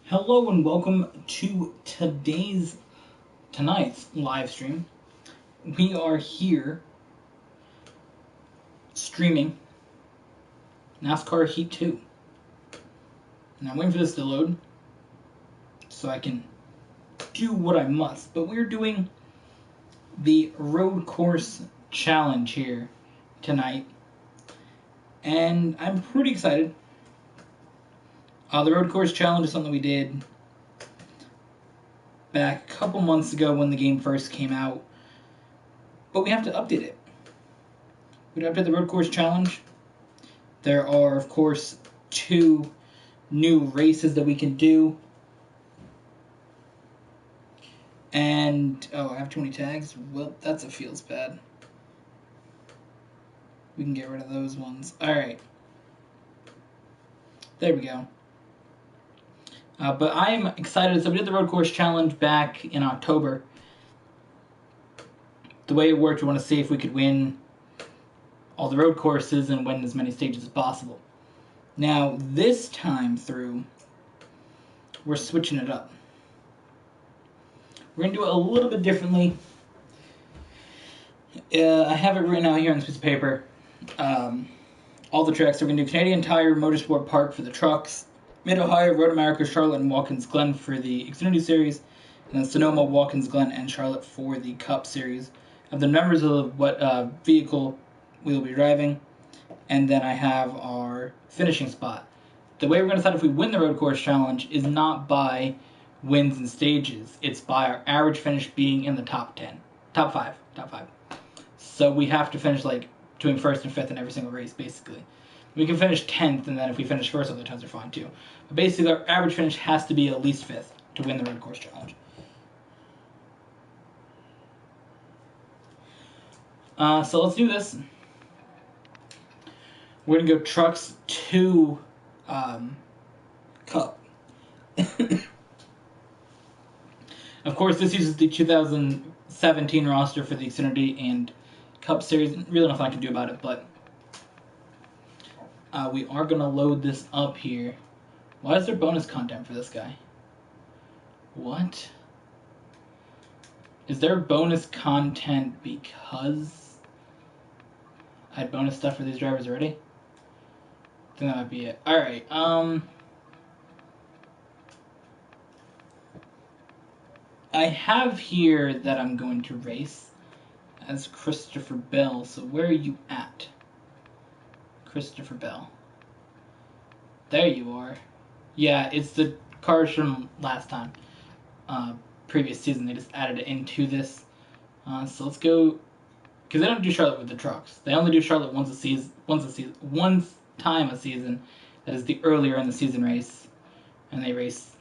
Hello and welcome to tonight's live stream. We are here streaming NASCAR Heat 2. Now I'm waiting for this to load so I can do what I must. But we're doing the road course challenge here tonight. And I'm pretty excited. The road course challenge is something we did back a couple months ago when the game first came out. But we have to update it. We have to update the road course challenge. There are, of course, 2 new races that we can do. And, I have too many tags? Well, that feels bad. We can get rid of those ones. Alright. There we go. But I am excited. So we did the road course challenge back in October. The way it worked, we want to see if we could win all the road courses and win as many stages as possible. Now, this time through, we're switching it up. We're going to do it a little bit differently. I have it written out here on this piece of paper. All the tracks. So we're going to do Canadian Tire Motorsport Park for the trucks, Mid-Ohio, Road America, Charlotte, and Watkins Glen for the Xfinity Series, and then Sonoma, Watkins Glen, and Charlotte for the Cup Series. I have the numbers of what vehicle we will be driving, and then I have our finishing spot. The way we're going to decide if we win the road course challenge is not by wins and stages. It's by our average finish being in the top 5. So we have to finish between 1st and 5th in every single race, basically. We can finish 10th, and then if we finish 1st, other times are fine too. But basically, our average finish has to be at least 5th to win the road course challenge. So let's do this. We're going to go trucks to Cup. Of course, this uses the 2017 roster for the Xfinity and Cup Series. Really nothing I can do about it, but we are going to load this up here. Why is there bonus content for this guy? What? Is there bonus content because I had bonus stuff for these drivers already? I think that might be it. Alright, I have here that I'm going to race as Christopher Bell. So where are you at? Christopher Bell. There you are. Yeah, it's the cars from last time. Previous season, they just added it into this. So let's go, because they don't do Charlotte with the trucks. They only do Charlotte once time a season. That is the earlier in the season race, and they race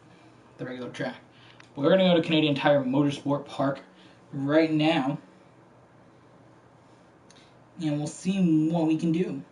the regular track. But we're going to go to Canadian Tire Motorsport Park right now, and we'll see what we can do.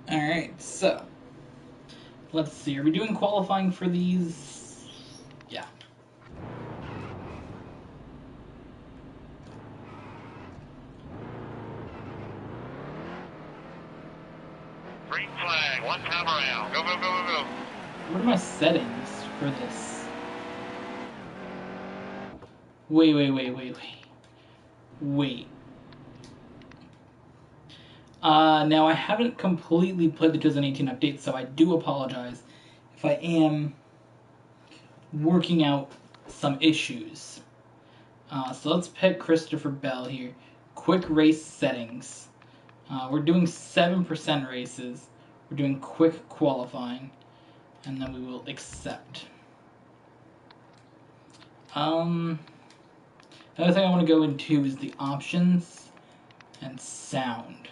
Alright, so let's see. Are we doing qualifying for these? Yeah. Green flag, 1 time around. Go, go, go, go, go. What are my settings for this? Wait. Now I haven't completely played the 2018 update, so I do apologize if I am working out some issues. So let's pick Christopher Bell here. Quick race settings. We're doing 7% races. We're doing quick qualifying, and then we will accept. Another thing I want to go into is the options and sound.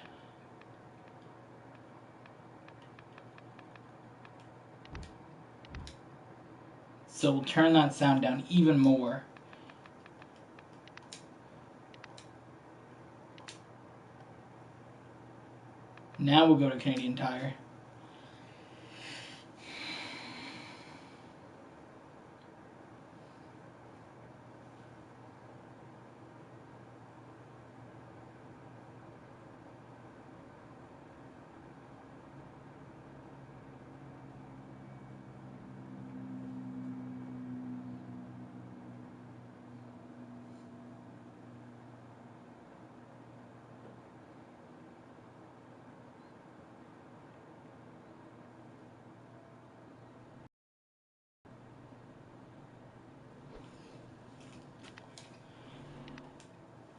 So we'll turn that sound down even more. Now we'll go to Canadian Tire.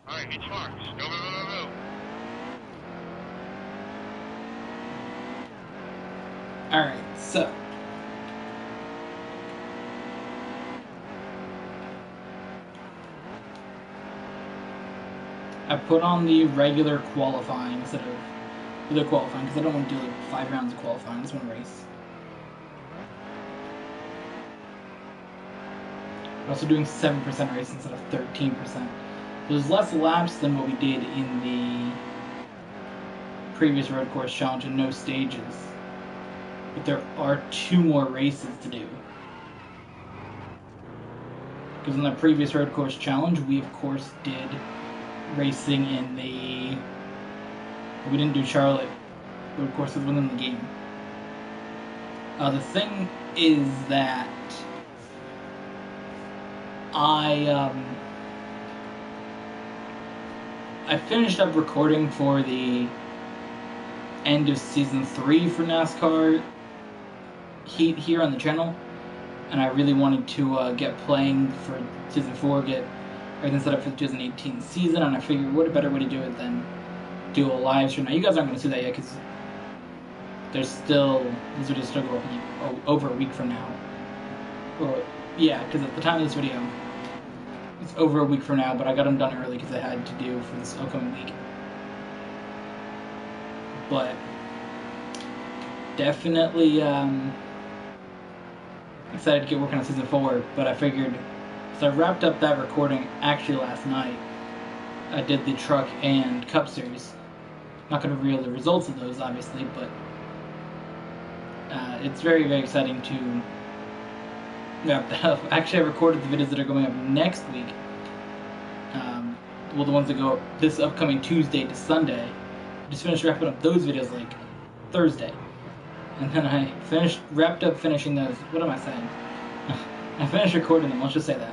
Alright, hit marks. Go, go, go, go, go. Alright, so. I put on the regular qualifying instead of the qualifying because I don't want to do like 5 rounds of qualifying. I just want to race. We're also doing 7% race instead of 13%. There's less laps than what we did in the previous road course challenge and no stages. But there are 2 more races to do. Because in the previous road course challenge, we of course did racing in the... We didn't do Charlotte road courses within the game. The thing is that I finished up recording for the end of season 3 for NASCAR Heat here on the channel, and I really wanted to get playing for season 4, get everything set up for the 2018 season, and I figured what a better way to do it than do a live stream. Now you guys aren't going to see that yet because there's still, this video still go up over a week from now. Or, yeah, because at the time of this video, it's over a week from now, but I got them done early because I had to do for this upcoming week. But definitely excited to get working on season 4, but I figured, so I wrapped up that recording actually last night. I did the truck and cup series. Not going to reveal the results of those, obviously, but it's very, very exciting to wrap that up. Actually, I recorded the videos that are going up next week. Well, the ones that go up this upcoming Tuesday to Sunday. I just finished wrapping up those videos like Thursday. And then I wrapped up finishing those. What am I saying? I finished recording them, let's just say that.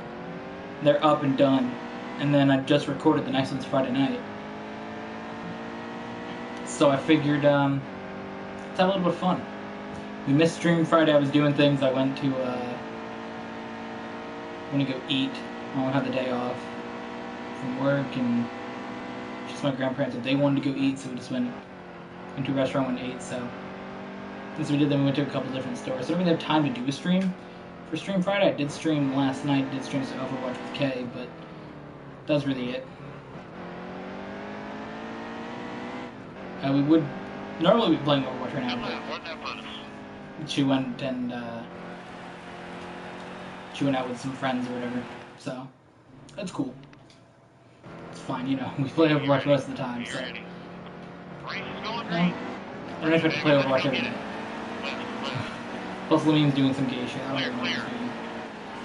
They're up and done. And then I just recorded the next one's Friday night. So I figured, let's have a little bit of fun. We missed Stream Friday, I was doing things. I went to, go eat. I had the day off from work, and just my grandparents, they wanted to go eat, so we just went to a restaurant and ate, so. Since we did, then we went to a couple different stores. So I don't really have time to do a stream. For Stream Friday, I did stream last night, did stream some Overwatch with Kay, but that was really it. We would normally be playing Overwatch right now, but she went and she went out with some friends or whatever, so that's cool. It's fine, you know, we play Overwatch the rest of the time, so. I don't expect to play Overwatch every day. Plus, Lamine's doing some gay shit. I don't know what he's doing.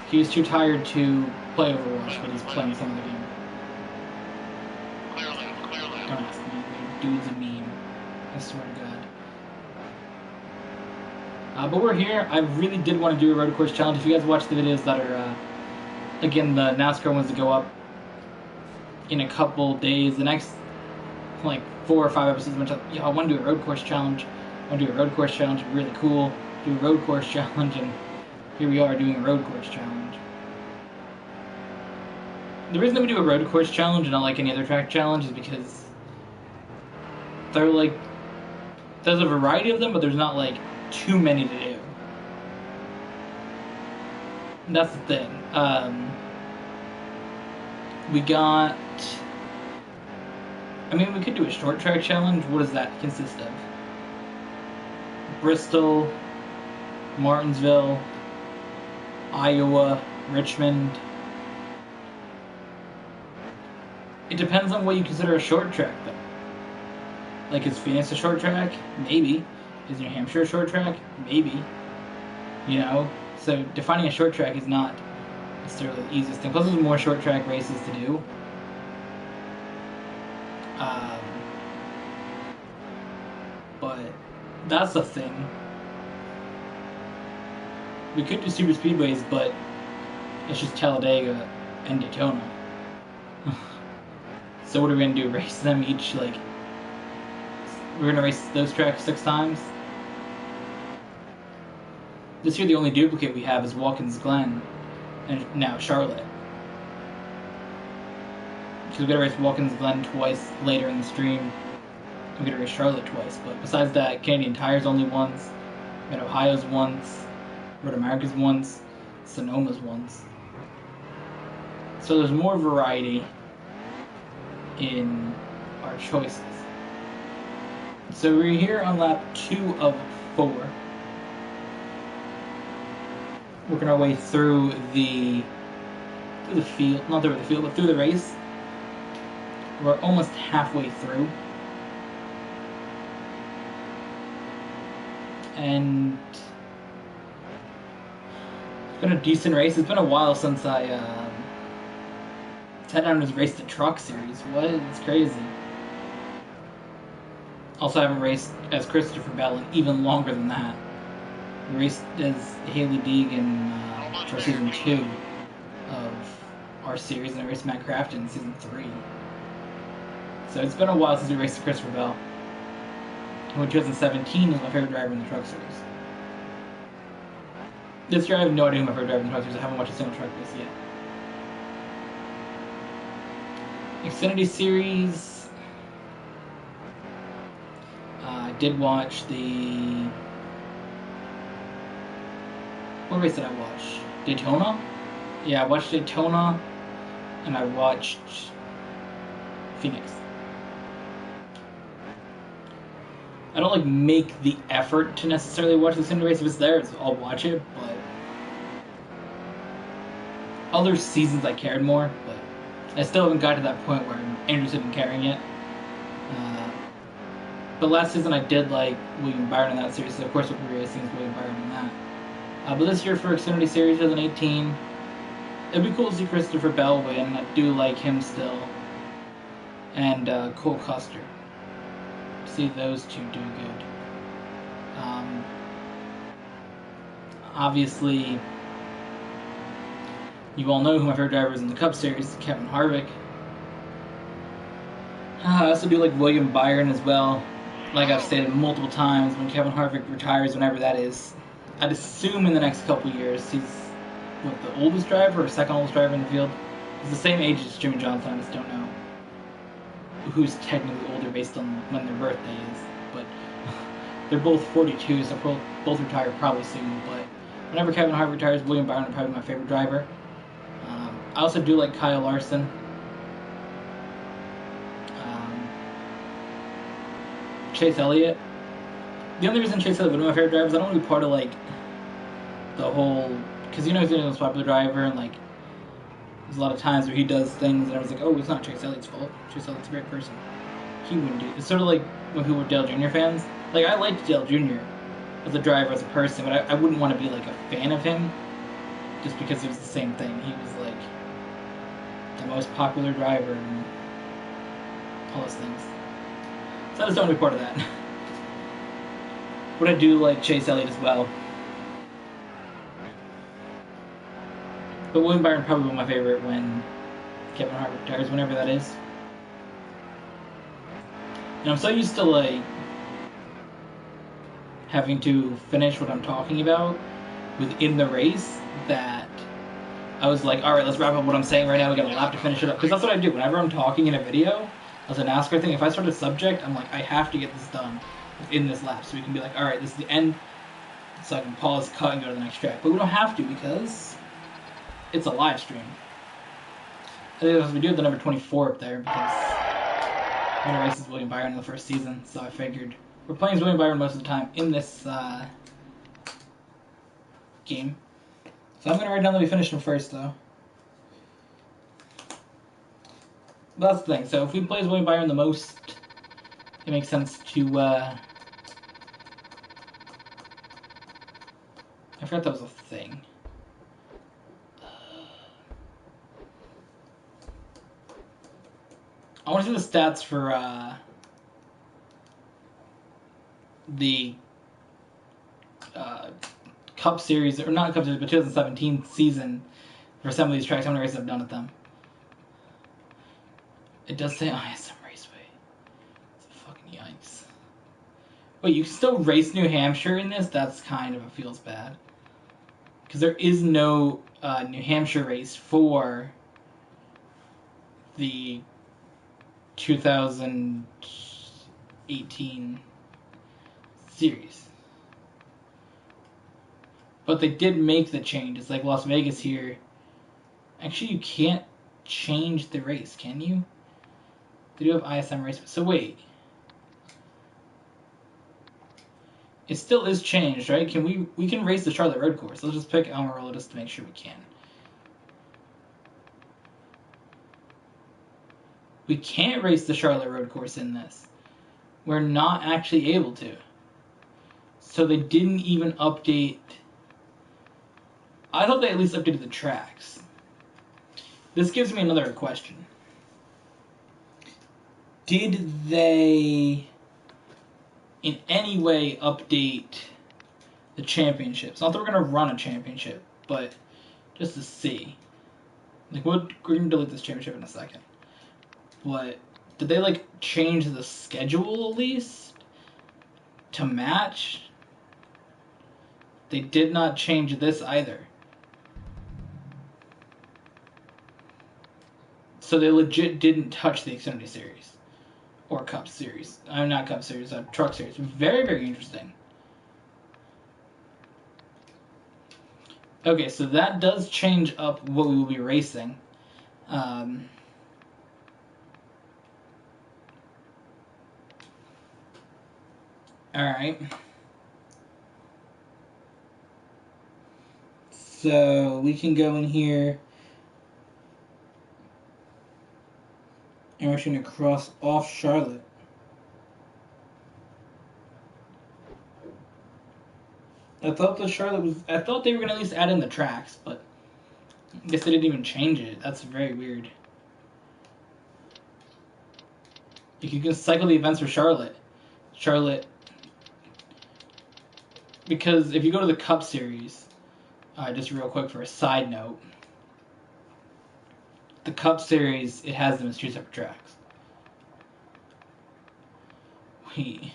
He was too tired to play Overwatch, but he's playing some of the game. Don't ask me. Dude's a meme. I swear to God. But we're here. I really did want to do a road course challenge. If you guys watch the videos that are, again, the NASCAR ones that go up in a couple days, the next, like, 4 or 5 episodes, I want to do a road course challenge. I want to do a road course challenge. It'd be really cool. Do a road course challenge, and here we are doing a road course challenge. The reason that we do a road course challenge and not like any other track challenge is because they're like, there's a variety of them, but there's not like too many to do. And that's the thing. We got, I mean, we could do a short track challenge. What does that consist of? Bristol, Martinsville, Iowa, Richmond. It depends on what you consider a short track, though. Like, is Phoenix a short track? Maybe. Is New Hampshire a short track? Maybe. You know? So defining a short track is not necessarily the easiest thing. Plus, there's more short track races to do. But that's the thing. We could do super speedways, but it's just Talladega and Daytona. So what are we gonna do? Race them each, like, we're gonna race those tracks 6 times? This year the only duplicate we have is Watkins Glen and now Charlotte. Because we gotta race Watkins Glen twice later in the stream. We gotta race Charlotte twice, but besides that, Canadian Tire's only once, Mid-Ohio's once, Road America's once, Sonoma's once. So there's more variety in our choices. So we're here on lap 2 of 4. Working our way through the field, not through the field, but through the race. We're almost halfway through. And it's been a decent race. It's been a while since I sat down and raced the truck series. What? It's crazy. Also, I haven't raced as Christopher Bell in even longer than that. We raced as Haley Deegan for season 2 of our series, and I raced Matt Crafton in season 3. So it's been a while since we raced Christopher Bell, who in 2017 was my favorite driver in the truck series. This year I have no idea who my favorite driver in the truck series. I haven't watched a single truck race yet. Xfinity Series, I did watch the... What race did I watch? Daytona? Yeah, I watched Daytona, and I watched Phoenix. I don't, like, make the effort to necessarily watch the Xfinity race. If it's there, I'll watch it, but... Other seasons I cared more, but I still haven't got to that point where I'm interested in caring yet. But last season I did like William Byron in that series, so of course we'll be racing is William Byron in that. But this year for Xfinity Series 2018, it'd be cool to see Christopher Bell win. I do like him still. And Cole Custer. See those two do good. Obviously, you all know who my favorite driver is in the Cup Series, Kevin Harvick. I also do like William Byron as well. Like I've stated multiple times, when Kevin Harvick retires, whenever that is, I'd assume in the next couple years, he's the oldest driver or second oldest driver in the field. He's the same age as Jimmy Johnson. I just don't know who's technically older based on when their birthday is. But they're both 42, so both retire probably soon. But whenever Kevin Harvick retires, William Byron is probably my favorite driver. I also do like Kyle Larson. Chase Elliott. The only reason Chase Elliott would be my favorite driver is I don't want to be part of like the whole, because he's the most popular driver, and like there's a lot of times where he does things and everyone's like, oh, it's not Chase Elliott's fault. Chase Elliott's a great person. He wouldn't do it. It's sort of like when people were Dale Jr. fans. Like I liked Dale Jr. as a driver, as a person, but I wouldn't want to be like a fan of him just because it was the same thing. He was like the most popular driver and all those things. So I just don't want to be part of that. But I do like Chase Elliott as well. But William Byron probably my favorite when Kevin Harvick retires, whenever that is. And I'm so used to like having to finish what I'm talking about within the race that I was like, alright, let's wrap up what I'm saying right now, we got a lap to finish it up. Because that's what I do. Whenever I'm talking in a video, as a NASCAR thing, if I start a subject, I'm like, I have to get this done within this lap. So we can be like, alright, this is the end. So I can pause, cut, and go to the next track. But we don't have to because it's a live stream. I think we do have the number 24 up there because one of the races William Byron in the first season. So I figured we're playing as William Byron most of the time in this game. So So I'm going to write down that we finished in first, though. But that's the thing. So if we play as William Byron the most, it makes sense to... I forgot that was a thing. I want to see the stats for the Cup Series, or not Cup Series, but 2017 season for some of these tracks. How many races I've done at them? It does say ISM Raceway. It's a fucking yikes. Wait, you can still race New Hampshire in this? That's kind of, it feels bad. Because there is no New Hampshire race for the 2018 series. But they did make the change. It's like Las Vegas here. Actually, you can't change the race, can you? They do have ISM race. So wait. It still is changed, right? Can we can race the Charlotte Road Course. Let's just pick Almirola just to make sure we can. We can't race the Charlotte Road Course in this. We're not actually able to. So they didn't even update... I thought they at least updated the tracks. This gives me another question. Did they in any way update the championships? Not that we're going to run a championship, but just to see. Like, we're going to delete this championship in a second. But did they, like, change the schedule at least to match? They did not change this either. So they legit didn't touch the Xfinity Series. Or Cup Series. Not Cup Series, Truck Series. Very, very interesting. Okay, so that does change up what we will be racing. Alright. So we can go in here. And we're going to cross off Charlotte. I thought they were going to at least add in the tracks, but I guess they didn't even change it. That's very weird. You can cycle the events for Charlotte. Because if you go to the Cup Series, just real quick for a side note, the Cup Series, it has them as two separate tracks. Wait.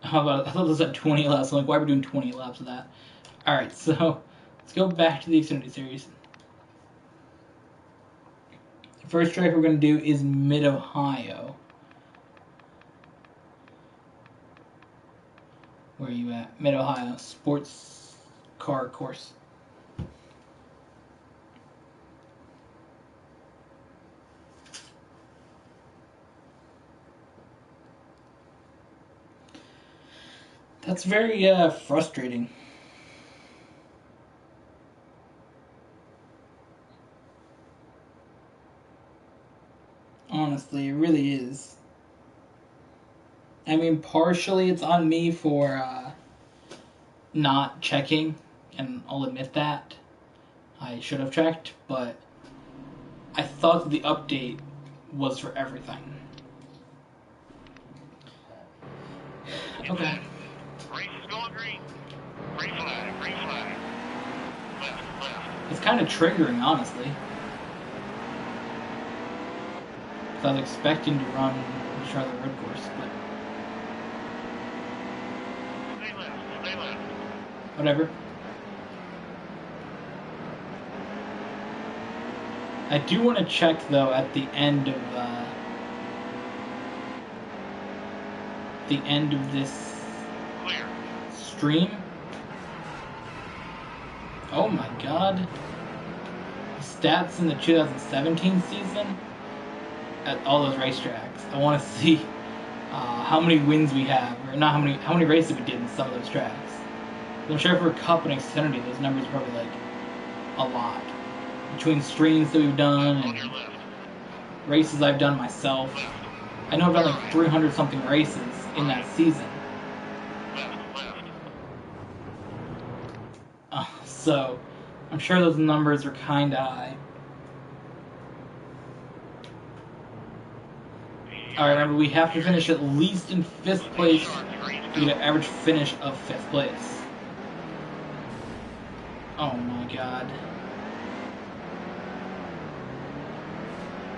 How about, I thought this had 20 laps. I'm like, why are we doing 20 laps of that? Alright, so let's go back to the Xfinity Series. The first track we're going to do is Mid-Ohio. Where are you at? Mid-Ohio Sports Car Course. That's very frustrating. Honestly, it really is. I mean, partially it's on me for not checking, and I'll admit that. I should have checked, but I thought the update was for everything. Okay. Race is going green. Green flag, green flag. Left, left. It's kind of triggering, honestly. I was expecting to run the Charlotte Road Course, but Stay left, stay left. whatever. I do want to check, though, at the end of this Clear. stream. Oh my god. Stats in the 2017 season at all those racetracks. I want to see how many wins we have, or not how many races we did in some of those tracks. I'm sure for Cup and Xfinity, those numbers are probably like a lot. Between streams that we've done On your and left. races I've done myself. Left. I know I've done like 300 something races in that season. Left. So I'm sure those numbers are kinda high. Alright, remember we have to finish at least in 5th place to get an average finish of 5th place. Oh my god.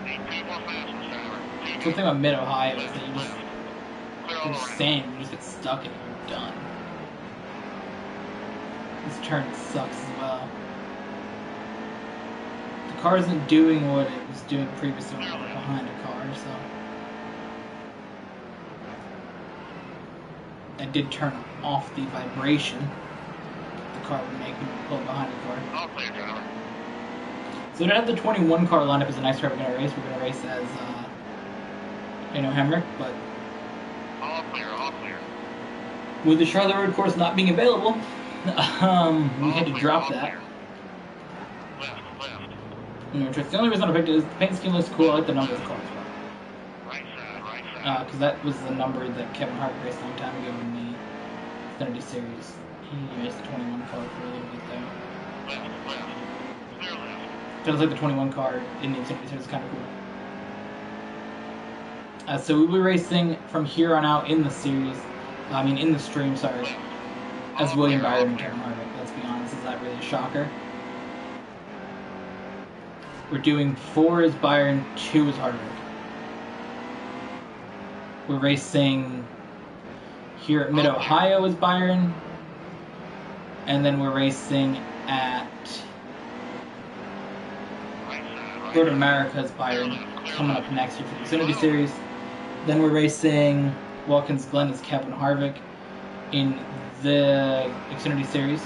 Need 2 more fastest, driver. The thing about Mid-Ohio is that you just, Clear all you're around. sand, you just get stuck and you're done. This turn sucks as well. The car isn't doing what it was doing previously when we were behind a car, so. I did turn off the vibration the car would make when you pull behind the car. All clear, driver. So we don't have the 21 car lineup as a nice car we're going to race. We're going to race as, Hemrick, but All clear, all clear. with the Charlotte Road course not being available, we had to drop that. Left. The only reason I picked it is the paint scheme looks cool. I like the number of the cars. Right side. Because that was the number that Kevin Hart raced a long time ago in the Xfinity Series. He raced the 21 car for a little bit there. Left. Clear left. Feels like the 21 car in the Xfinity Series is kind of cool. So we'll be racing from here on out in the series, in the stream, sorry, as William Byron and Kevin Harvick. Let's be honest, is that really a shocker? We're doing 4 as Byron, 2 as Harvick. We're racing here at Mid-Ohio as Byron, and then we're racing at Road America as Byron, coming up next year for the Xfinity Series. Then we're racing Watkins Glen as Kevin Harvick in the Xfinity Series.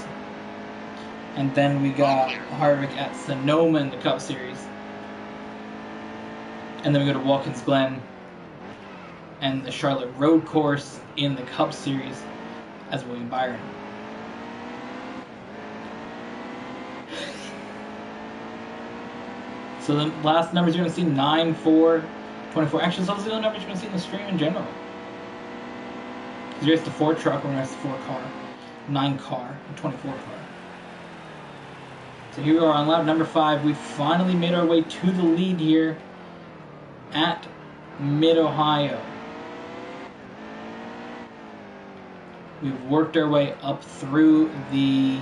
And then we got Harvick at Sonoma in the Cup Series. And then we go to Watkins Glen and the Charlotte Road Course in the Cup Series as William Byron. So the last numbers you're going to see 9, 4, 24. Actually, those are the only numbers you're going to see in the stream in general. Because you raced the 4 truck, we're going to race the 4 car, 9 car, and 24 car. So here we are on lap number 5. We finally made our way to the lead here at Mid-Ohio. We've worked our way up through the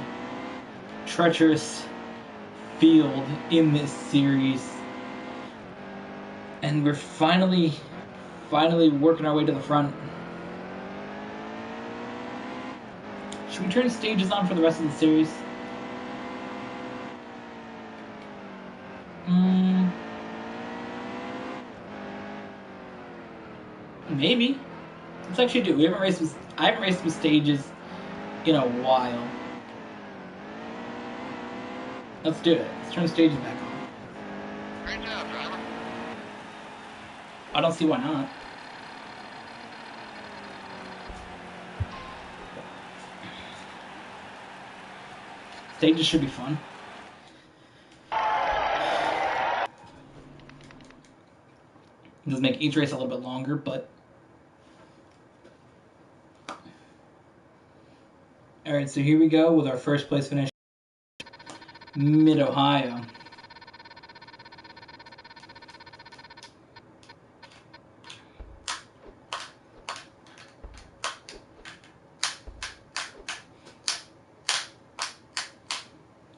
treacherous field in this series. And we're finally working our way to the front. Should we turn stages on for the rest of the series? Maybe. Let's actually do it. I haven't raced with stages in a while. Let's do it. Let's turn the stages back on. Great job, driver. I don't see why not. Stages should be fun. It does make each race a little bit longer, but... Alright, so here we go with our first place finish. Mid-Ohio.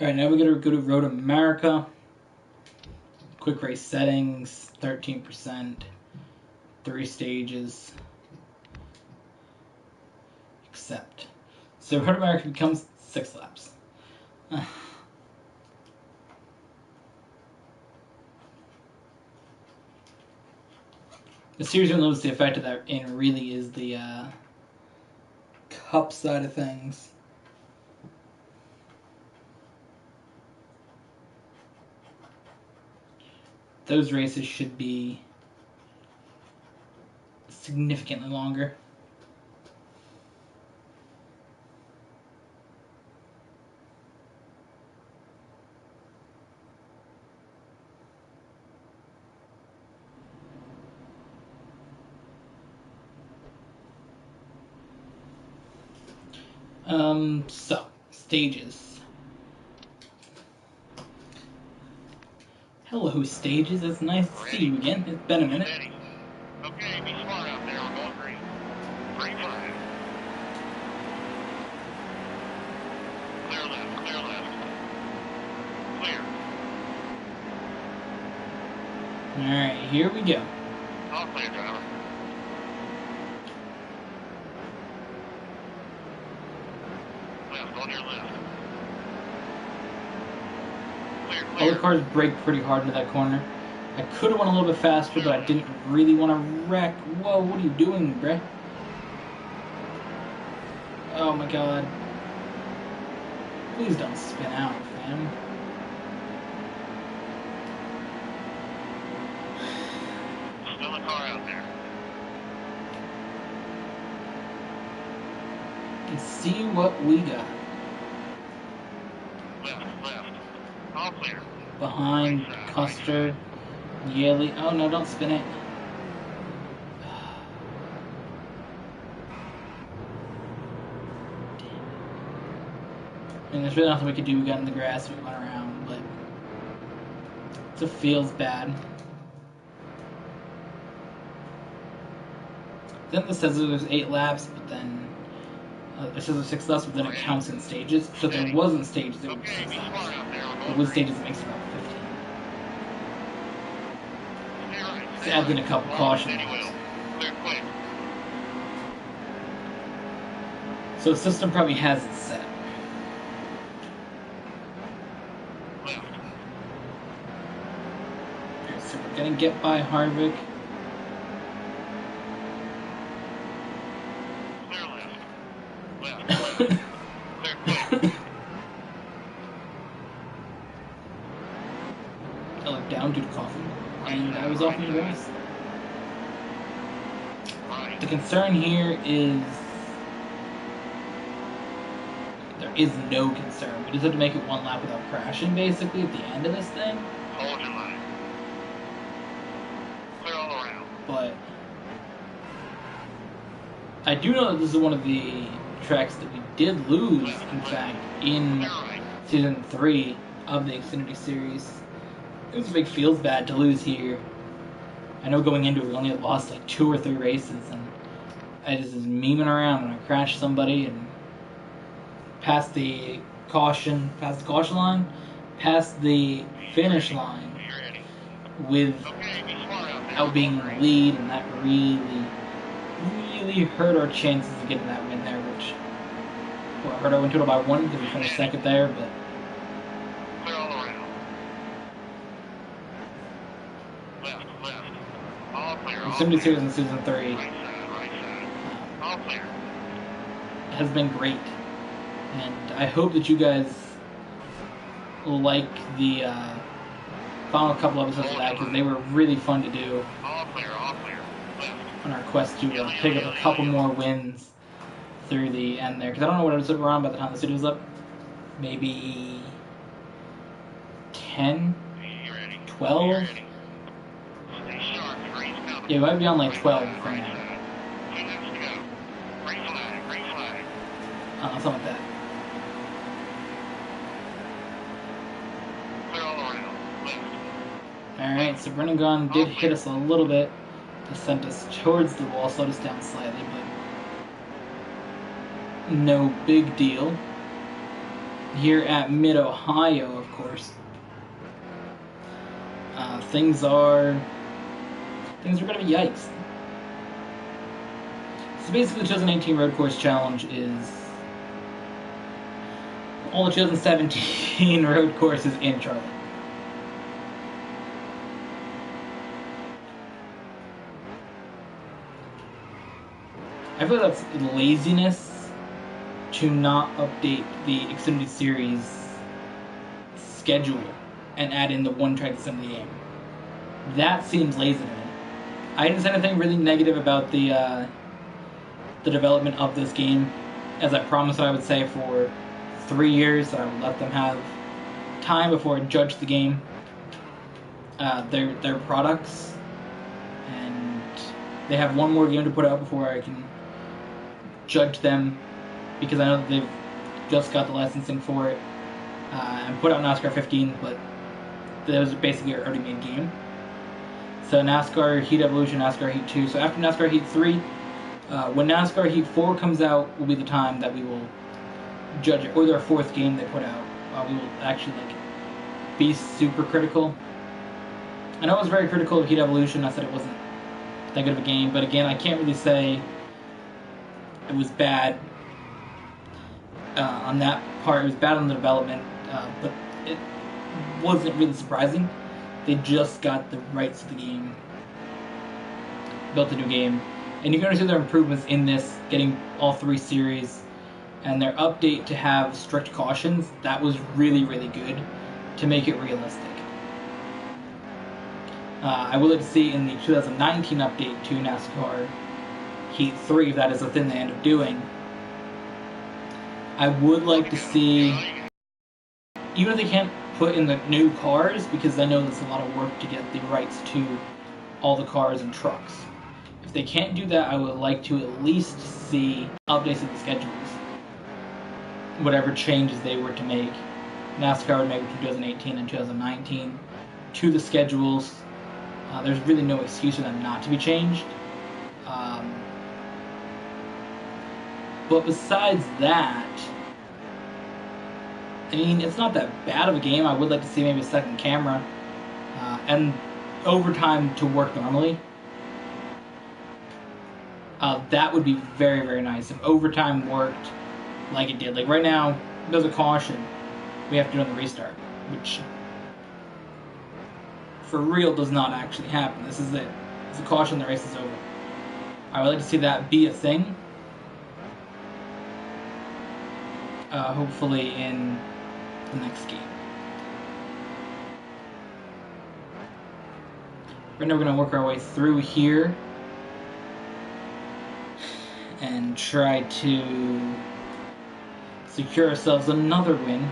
Alright, now we're going to go to Road America. Quick race settings, 13%, 3 stages, accept. So Road America becomes 6 laps. The series you'll notice the effect of that in really is the cup side of things. Those races should be significantly longer. So, stages. Hello, stages. It's nice to see you again. It's been a minute. Steady. Okay, be smart out there. We're going green. Green flag. Clear left, clear left. Clear. Alright, here we go. All clear, driver. Left, on your left. Clear, All clear. the cars brake pretty hard into that corner. I could have went a little bit faster, but I didn't really want to wreck. Whoa, what are you doing, bruh? Oh my god. Please don't spin out, fam. Still a car out there. Let's see what we got. Left, left. All clear. Behind Custer, Yaley. Oh no, don't spin it. I mean, there's really nothing we could do. We got in the grass, we went around, but it still feels bad. Then it says there's 8 laps, but then it says there's 6 laps, but then it counts in stages. So there wasn't stages, there was Okay, 6 be laps. smart out there. We're But going with green. stages, it makes it about 15. Stay right. Just Stay add in a right. couple Long, caution steady marks. wheel. Clear, quick. So the system probably has it set. Left. Okay, so we're gonna get by Harvick. Clear left. Left. Clear, quick. I looked down due to coffee, and I was off in the grass. Right. The concern here is there is no concern. We just have to make it one lap without crashing, basically, at the end of this thing. Hold your line. Clear all around. But I do know that this is one of the tracks that we did lose, in fact, in Clear right. Season 3 of the Xfinity Series. It was a big feels bad to lose here. I know going into it we only had lost like 2 or 3 races, and I just was memeing around and I crashed somebody and passed the caution line, past the finish line Be ready. with Okay, be smart out there. out being in the lead, and that really hurt our chances of getting that win there, which well, hurt our win total by 1 because we finished second there, but Clear all around. Left, left. All clear. the All Xfinity clear. Series in Season 3 Right side, right side. All clear. has been great, and I hope that you guys like the final couple episodes of that, because they were really fun to do All clear, all clear. Left. on our quest to pick up a couple more wins through the end there, because I don't know what episode we're on by the time the studio was up. Maybe 10? Be ready. 12? Be ready. Stay sharp. Green's coming. Yeah, we might be on like Right 12 side, for right now. side. 2 laps to go. Green flag, green flag. Something like that. Clear all around. Left. Alright, so Brennan Gunn did hit us a little bit to send us towards the wall, slowed us down slightly, but no big deal. Here at Mid-Ohio, of course, things are going to be yikes. So basically the 2018 Road Course Challenge is all the 2017 road courses in Charlotte. I feel that's laziness to not update the Xfinity Series schedule and add in the one track that's in the game. That seems lazy to me. I didn't say anything really negative about the development of this game, as I promised I would say for 3 years that I would let them have time before I judge the game, their products, and they have one more game to put out before I can judge them, because I know that they've just got the licensing for it and put out NASCAR 15, but that was basically an already made game. So NASCAR Heat Evolution, NASCAR Heat 2. So after NASCAR Heat 3, when NASCAR Heat 4 comes out, will be the time that we will judge it, or their fourth game they put out. We will actually be super critical. I know I was very critical of Heat Evolution. I said it wasn't that good of a game, but again, I can't really say it was bad on that part. It was bad on the development, but it wasn't really surprising. They just got the rights to the game, built a new game, and you can understand their improvements in this, getting all 3 series, and their update to have strict cautions. That was really, really good to make it realistic. I would like to see in the 2019 update to NASCAR Heat 3, if that is the thing they end up doing, I would like to see, even if they can't put in the new cars, because I know there's a lot of work to get the rights to all the cars and trucks. If they can't do that, I would like to at least see updates of the schedules. Whatever changes they were to make, NASCAR would make between 2018 and 2019 to the schedules. There's really no excuse for them not to be changed. But besides that, I mean, it's not that bad of a game. I would like to see maybe a second camera and overtime to work normally. That would be very, very nice if overtime worked like it did. Like right now, there's a caution we have to do on the restart, which for real does not actually happen. This is it. It's a caution, the race is over. I would like to see that be a thing. Hopefully in the next game. Right now we're going to work our way through here and try to secure ourselves another win.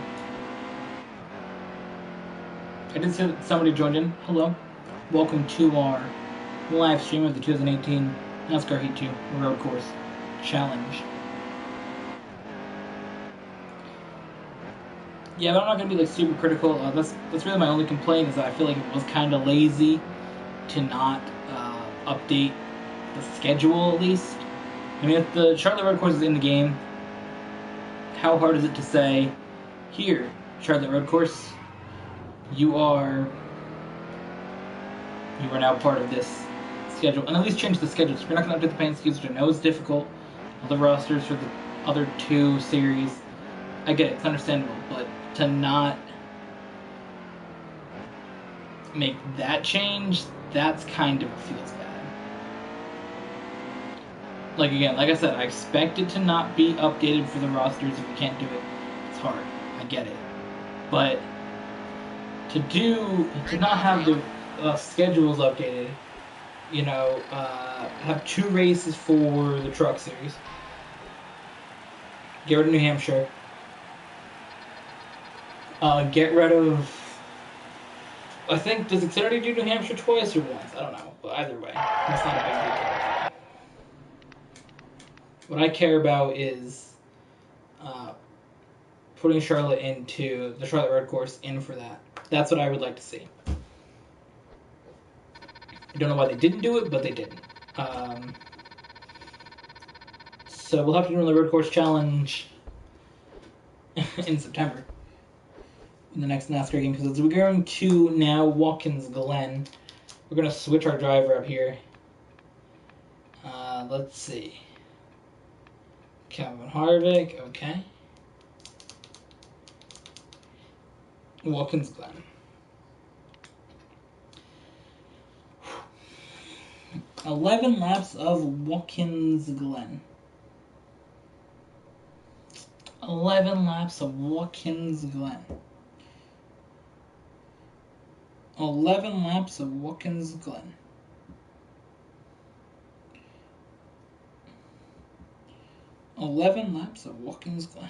I did see that somebody joined in. Hello. Welcome to our live stream of the 2018 NASCAR Heat 2 Road Course Challenge. Yeah, but I'm not going to be super critical. That's really my only complaint, is that I feel like it was kind of lazy to not update the schedule at least. I mean, if the Charlotte Road Course is in the game, how hard is it to say, here, Charlotte Road Course, you are now part of this schedule, and at least change the schedule. So we're not going to update the paint schemes, which I know is difficult. All the rosters for the other 2 series, I get it, it's understandable, but to not make that change, that's kind of feels bad. Like again, like I said, I expect it to not be updated for the rosters. If we can't do it, it's hard. I get it, but to not have the schedules updated, you know, have 2 races for the truck series. Get rid of New Hampshire. Get rid of, I think, does Xfinity do New Hampshire twice or once? I don't know, but either way, it's not a big deal. What I care about is putting Charlotte into the Charlotte Road Course in for that. That's what I would like to see. I don't know why they didn't do it, but they didn't. So we'll have to do another Road Course Challenge in September, in the next NASCAR game, because we're going to now Watkins Glen. We're going to switch our driver up here. Let's see. Calvin Harvick, okay. Watkins Glen. Whew. 11 laps of Watkins Glen. 11 laps of Watkins Glen. 11 laps of Watkins Glen. Laps of Watkins Glen.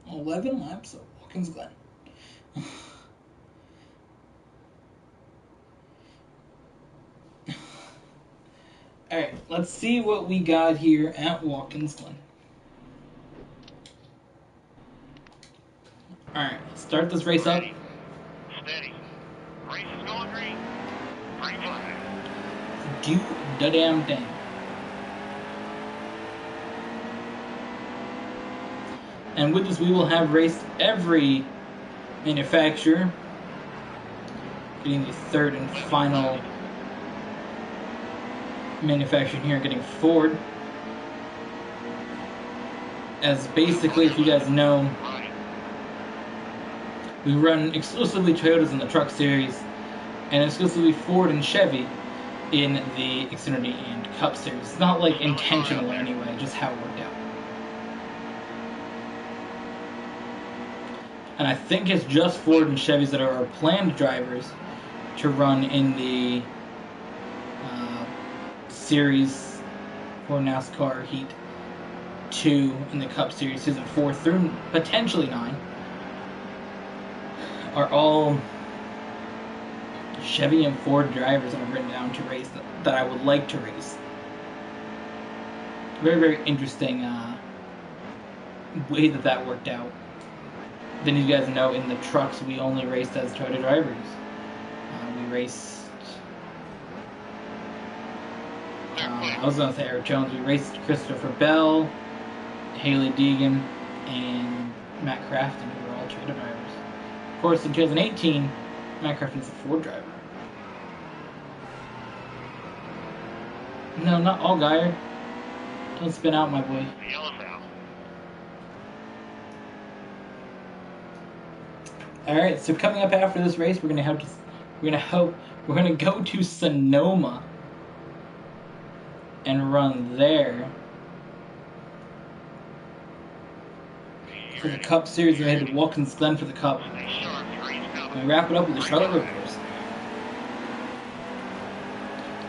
Laps of Watkins Glen. Alright, let's see what we got here at Watkins Glen. Alright, let's start this race up. Steady. Steady. Race is going green. Green flag. Do the damn thing. And with this, we will have raced every manufacturer, getting the third and final manufacturer here, getting Ford. As basically, if you guys know, Right. we run exclusively Toyotas in the Truck Series, and exclusively Ford and Chevy in the Xfinity and Cup Series. It's not like intentional anyway, just how it worked out. And I think it's just Ford and Chevys that are our planned drivers to run in the series for NASCAR Heat 2 in the Cup Series, Season 4 through potentially 9, are all Chevy and Ford drivers that I've written down to race that I would like to race. Very, very interesting way that worked out. Then you guys know in the trucks we only raced as Toyota drivers. We raced. I was gonna say Eric Jones. We raced Christopher Bell, Haley Deegan, and Matt Crafton, who were all Toyota drivers. Of course, in 2018, Matt Crafton's a Ford driver. No, not all Geyer. Don't spin out, my boy. The yellow's out. All right, so coming up after this race, we're gonna go to Sonoma and run there for the Cup Series. We're gonna head to Watkins Glen for the Cup. Stay sharp. The green's And coming. we wrap it up with the Charlotte Road Course.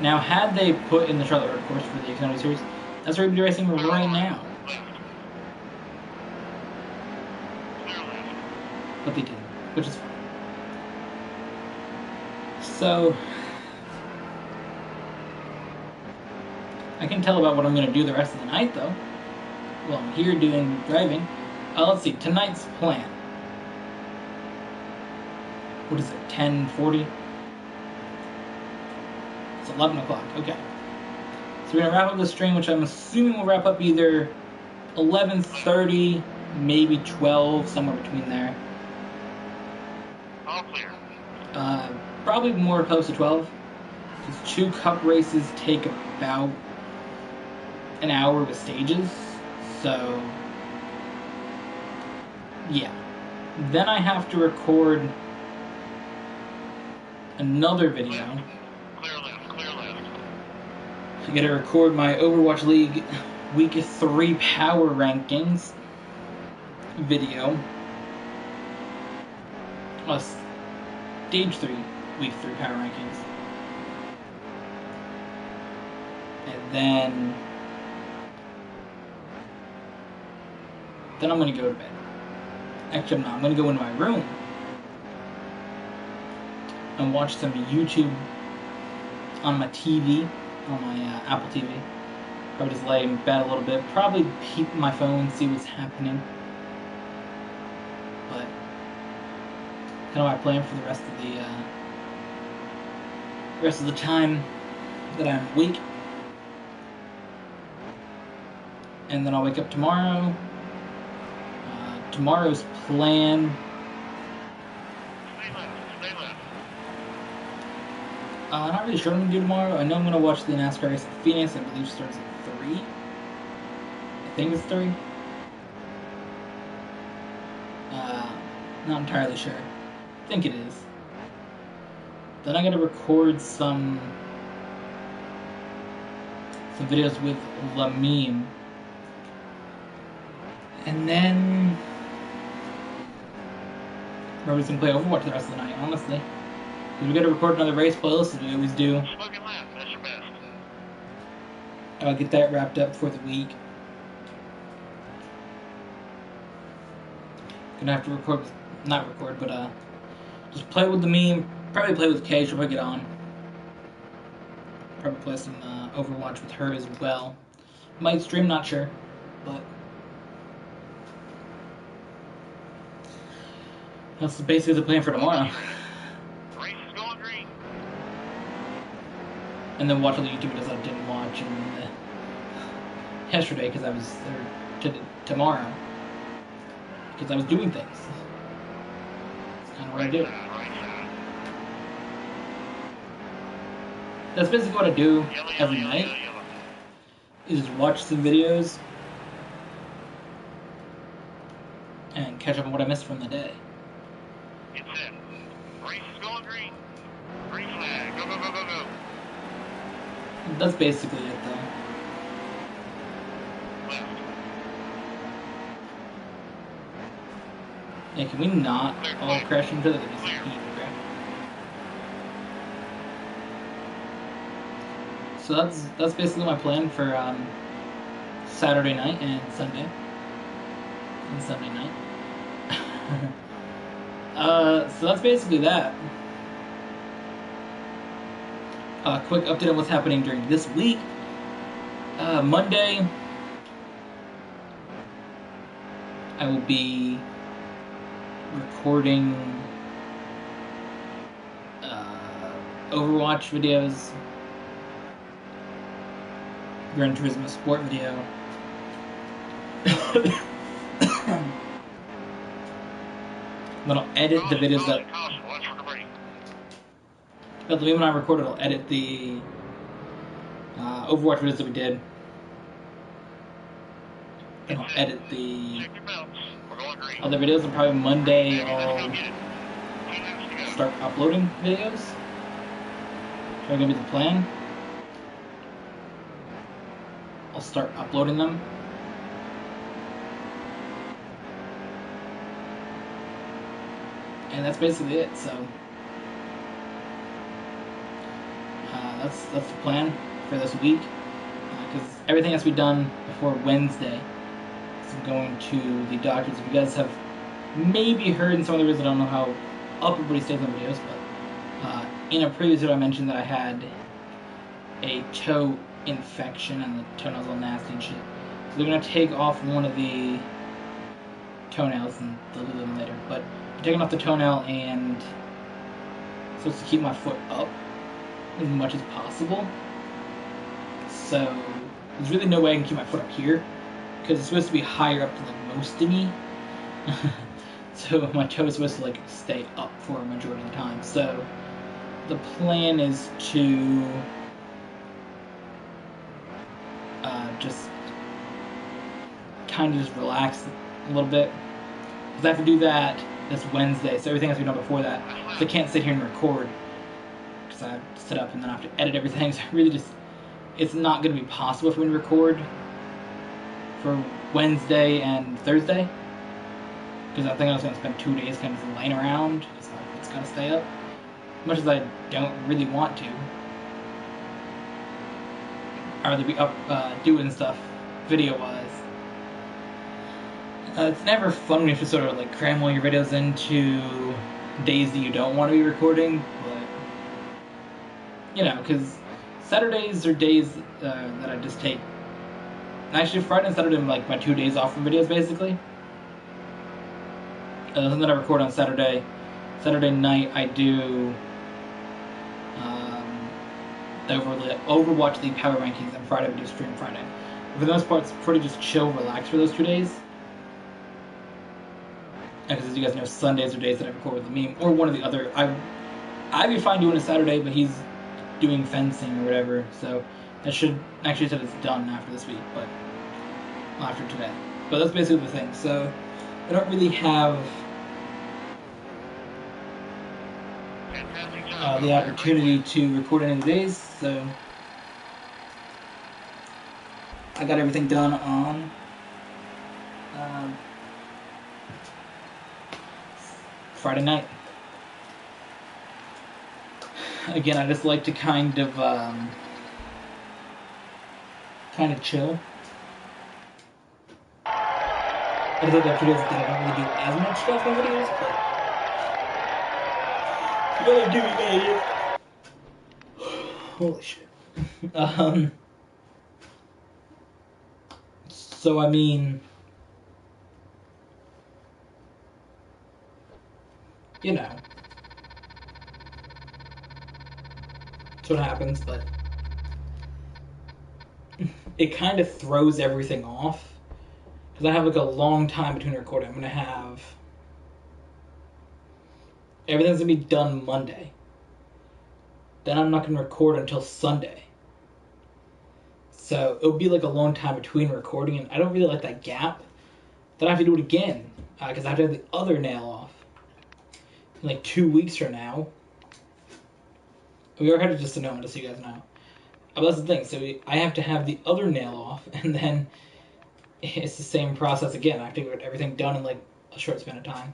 Now, had they put in the Charlotte Road Course for the Xfinity Series, that's where we'd be racing right now. Left. Clear left. But they didn't, which is fine. So, I can tell about what I'm going to do the rest of the night, though. Well, I'm here doing driving. Let's see, tonight's plan. What is it, 10:40? It's 11 o'clock, okay. So we're going to wrap up the stream, which I'm assuming will wrap up either 11:30, maybe 12, somewhere between there. All clear. Probably more close to 12. Because 2 Cup races take about an hour with stages. So, yeah. Then I have to record another video. Clear left. Clear left. I gotta record my Overwatch League Week 3 Power Rankings video. Stage 3 Week 3 Power Rankings. And then I'm gonna go to bed. Actually, I'm not. I'm gonna go in my room and watch some YouTube on my TV, on my Apple TV. Probably just lay in bed a little bit. Probably peep my phone, see what's happening. But kind of my plan for the rest of the time that I'm awake. And then I'll wake up tomorrow. Tomorrow's plan. Stay left. Stay left. I'm not really sure what I'm going to do tomorrow. I know I'm going to watch the NASCAR race at Phoenix. I believe it starts at 3. I think it's 3. Not entirely sure. I think it is. Then I'm going to record some videos with Lamine. And then we're just going to play Overwatch the rest of the night, honestly. Because we got to record another race playlist as we always do. Smoking left. That's your best. I'll get that wrapped up for the week. Gonna have to just play with the meme. Probably play with Kay. She'll probably get on. probably play some Overwatch with her as well. Might stream, not sure, but that's basically the plan for tomorrow. Race is going green. And then watch all the YouTube videos I didn't watch yesterday because I was tomorrow because I was doing things. That's kind of what I do. That's basically what I do every night. Is just watch some videos and catch up on what I missed from the day. It's set. Race is going green. Green flag. Go, go, go, go, go. That's basically it, though. Left. Yeah, can we not all crash into the crash? So that's basically my plan for Saturday night and Sunday. And Sunday night. So that's basically that. Quick update on what's happening during this week. Monday, I will be recording Overwatch videos, Gran Turismo Sport video. Then I'll edit the videos that. But the moment I recorded, I'll edit the Overwatch videos that we did. And I'll edit the other videos, and probably Monday I'll start uploading videos. That's gonna be the plan. I'll start uploading them. And that's basically it, so that's the plan for this week, because everything has to be done before Wednesday. So I'm going to the doctors. If you guys have maybe heard in some of the videos, I don't know how up everybody stays on videos, but in a previous video I mentioned that I had a toe infection and the toenails all nasty and shit. So they're going to take off one of the toenails and they'll do them later, but I'm taking off the toenail and supposed to keep my foot up as much as possible. So there's really no way I can keep my foot up here because it's supposed to be higher up than like most of me. So my toe is supposed to like stay up for a majority of the time. So the plan is to just kind of just relax a little bit, because I have to do that this Wednesday, so everything has to be done before that. So I can't sit here and record because I have to sit up and then I have to edit everything. So really just, it's not going to be possible for me to record for Wednesday and Thursday, because I think I was going to spend 2 days kind of laying around because it's going to stay up, as much as I don't really want to. I'd rather be up doing stuff video-wise. It's never fun when you have to sort of like cram all your videos into days that you don't want to be recording, but you know, because Saturdays are days that I just take. Actually, Friday and Saturday are like my 2 days off from videos, basically. And then I record on Saturday. Saturday night I do the Overwatch League Power Rankings, and Friday we do Stream Friday. But for the most part, it's pretty just chill, relax for those 2 days. Because as you guys know, Sundays are days that I record with the meme, or one of the other. I'd be fine doing a Saturday, but he's doing fencing or whatever, so that should actually said it's done after this week, but after today. But that's basically the thing. So I don't really have the opportunity to record any of the days, so I got everything done on Friday night. Again, I just like to kind of chill. I thought that videos that I don't really do as much stuff on videos, but you gotta do it, man. Holy shit. So, I mean, you know, that's what happens, but it kind of throws everything off. Because I have like a long time between recording. I'm going to have. Everything's going to be done Monday. Then I'm not going to record until Sunday. So it'll be like a long time between recording, and I don't really like that gap. Then I have to do it again, because I have to have the other nail off in like 2 weeks from now. We already had it just a moment, just so you guys know. But that's the thing, so I have to have the other nail off, and then it's the same process again. I have to get everything done in like a short span of time.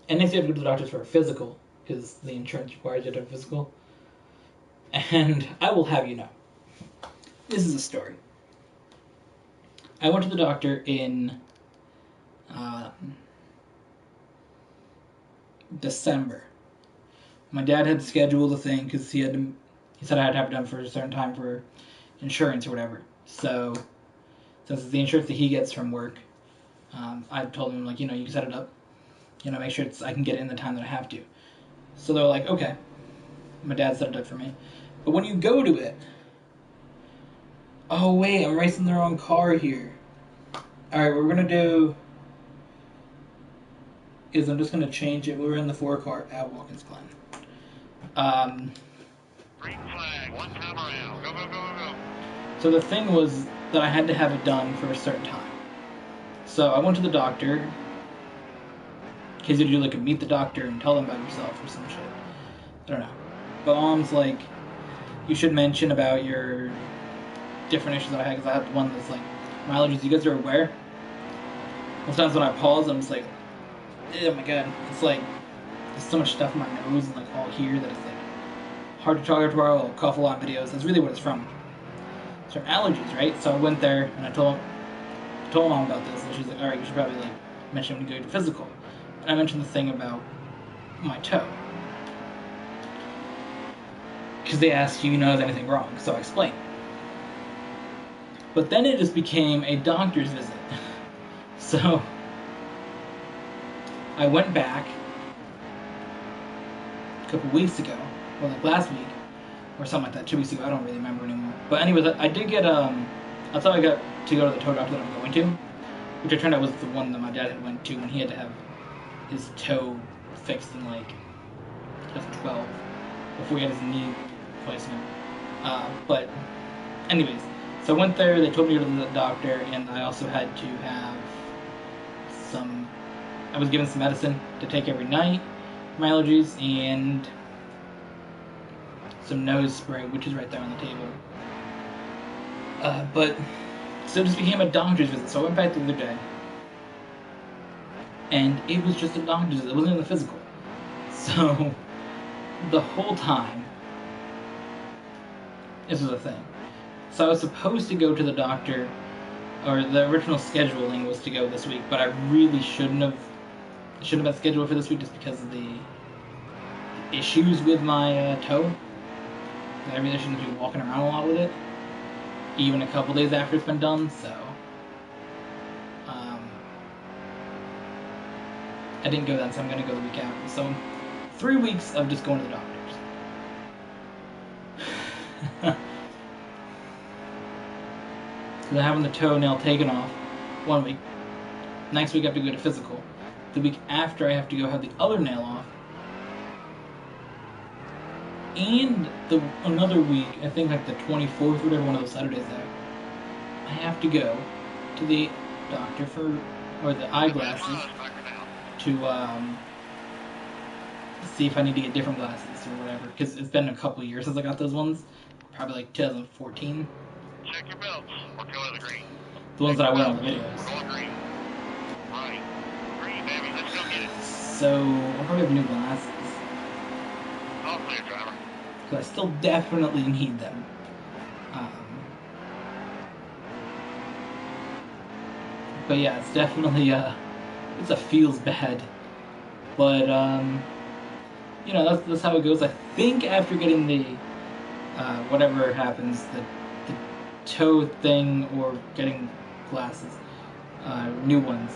And next you have to go to the doctors for a physical, because the insurance requires you to have a physical. And I will have you know, this is a story. I went to the doctor in December. My dad had scheduled a thing because he said I had to have it done for a certain time for insurance or whatever. So since it's the insurance that he gets from work, I told him, like, you can set it up. Make sure I can get it in the time that I have to. So they're like, okay. My dad set it up for me. But when you go to it, oh wait, I'm racing the wrong car here. Alright, what we're gonna do is I'm just gonna change it. We're in the 4 car at Watkins Glen. Green flag, one time around. Go, go, go, go, go. So the thing was that I had to have it done for a certain time. So I went to the doctor. In case you do like a meet the doctor and tell them about yourself or some shit. I don't know. But Mom's like, you should mention about your different issues that I had, because I had one that's like, my allergies. You guys are aware? Most times when I pause, I'm just like, oh my god. It's like, there's so much stuff in my nose and like all here that it's like hard to talk to. I'll cough a lot in videos. That's really what it's from. It's from allergies, right? So I went there and I told Mom about this, and she's like, alright, you should probably like mention when you go to physical. And I mentioned the thing about my toe. Because they asked, is anything wrong? So I explained. But then it just became a doctor's visit. So I went back a couple weeks ago, or like last week, or something like that, 2 weeks ago. I don't really remember anymore. But anyways, I did get I thought I got to go to the toe doctor that I'm going to, which I turned out was the one that my dad had went to when he had to have his toe fixed in like 2012 before he had his knee replacement. But anyways, so I went there. They told me to go to the doctor, and I also had to have I was given some medicine to take every night for my allergies, and some nose spray, which is right there on the table. But so it just became a doctor's visit. So I went back the other day, and it was just a doctor's visit. It wasn't even a physical. So the whole time, this was a thing. So I was supposed to go to the doctor, or the original scheduling was to go this week, but I really shouldn't have been scheduled for this week just because of the issues with my toe. I really shouldn't be walking around a lot with it, even a couple days after it's been done. So I didn't go then, so I'm going to go the week after. So 3 weeks of just going to the doctors. Because I'm having the toenail taken off 1 week. Next week I have to go to physical. The week after I have to go have the other nail off. And another week, I think like the 24th, whatever one of those Saturdays there, I have to go to the doctor or the eyeglasses to see if I need to get different glasses or whatever. Because it's been a couple of years since I got those ones. Probably like 2014. Check your belts. We're going to the green. The ones that I wear on the videos. We're going green. Right. Green, baby. Let's go get it. So I'll probably have new glasses. All clear, driver. So I still definitely need them. But yeah, it's definitely it's a feels bad. But that's how it goes. I think after getting the whatever happens, the toe thing or getting glasses, new ones.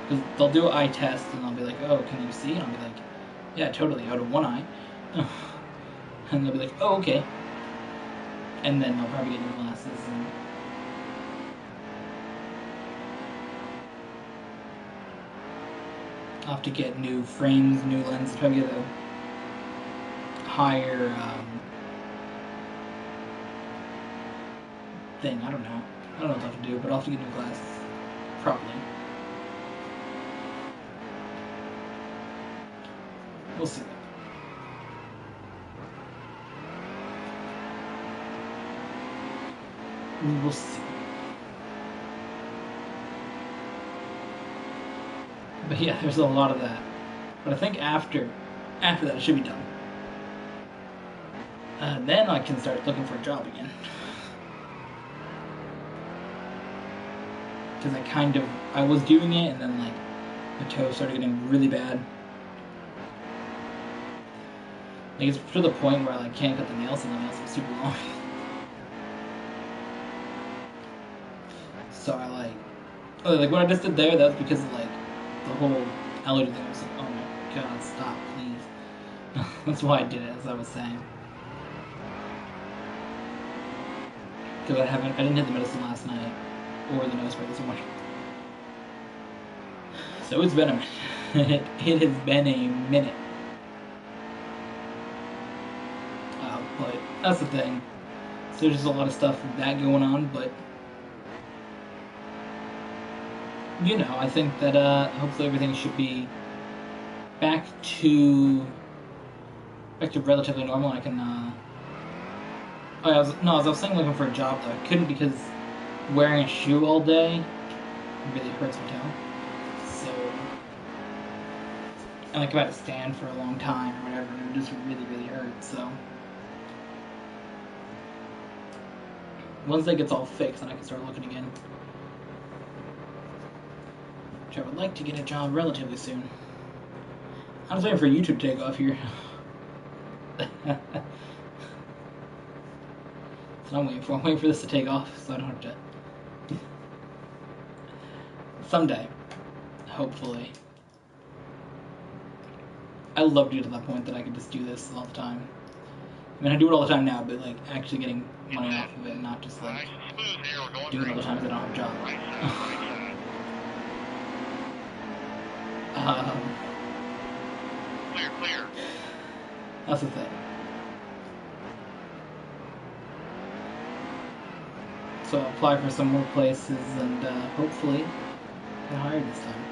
Because they'll do eye test and they'll be like, oh, can you see? And I'll be like, yeah, totally, out of one eye. And they'll be like, oh, okay. And then I'll probably get new glasses. And I'll have to get new frames, new lenses, probably get a higher thing. I don't know. I don't know what I'll have to do, but I'll have to get new glasses. Probably. We'll see. We'll see. But yeah, there's a lot of that. But I think after that it should be done. Then I can start looking for a job again. Because I was doing it and then like my toe started getting really bad. Like it's to the point where I like can't cut the nails and the nails are super long. So I like what I just did there, that was because of like the whole allergy thing. I was like, oh my god, stop, please. That's why I did it, as I was saying. Because I didn't hit the medicine last night, or the nose spray this morning. So it's been a minute. It has been a minute. But that's the thing. So there's just a lot of stuff with that going on, but you know, I think that hopefully everything should be back to relatively normal. I can I was saying looking for a job though. I couldn't because wearing a shoe all day really hurts my toe. So and like if I had to stand for a long time or whatever, it would just really hurt. So once that gets all fixed, then I can start looking again. Which I would like to get a job relatively soon. I was waiting for YouTube to take off here. So I'm waiting for this to take off so I don't have to. Someday. Hopefully. I'd love to get to that point that I could just do this all the time. I mean, I do it all the time now, but like actually getting money off of it, not just like doing it all the times I don't have a job. Clear. That's the thing. So I'll apply for some more places and hopefully get hired this time.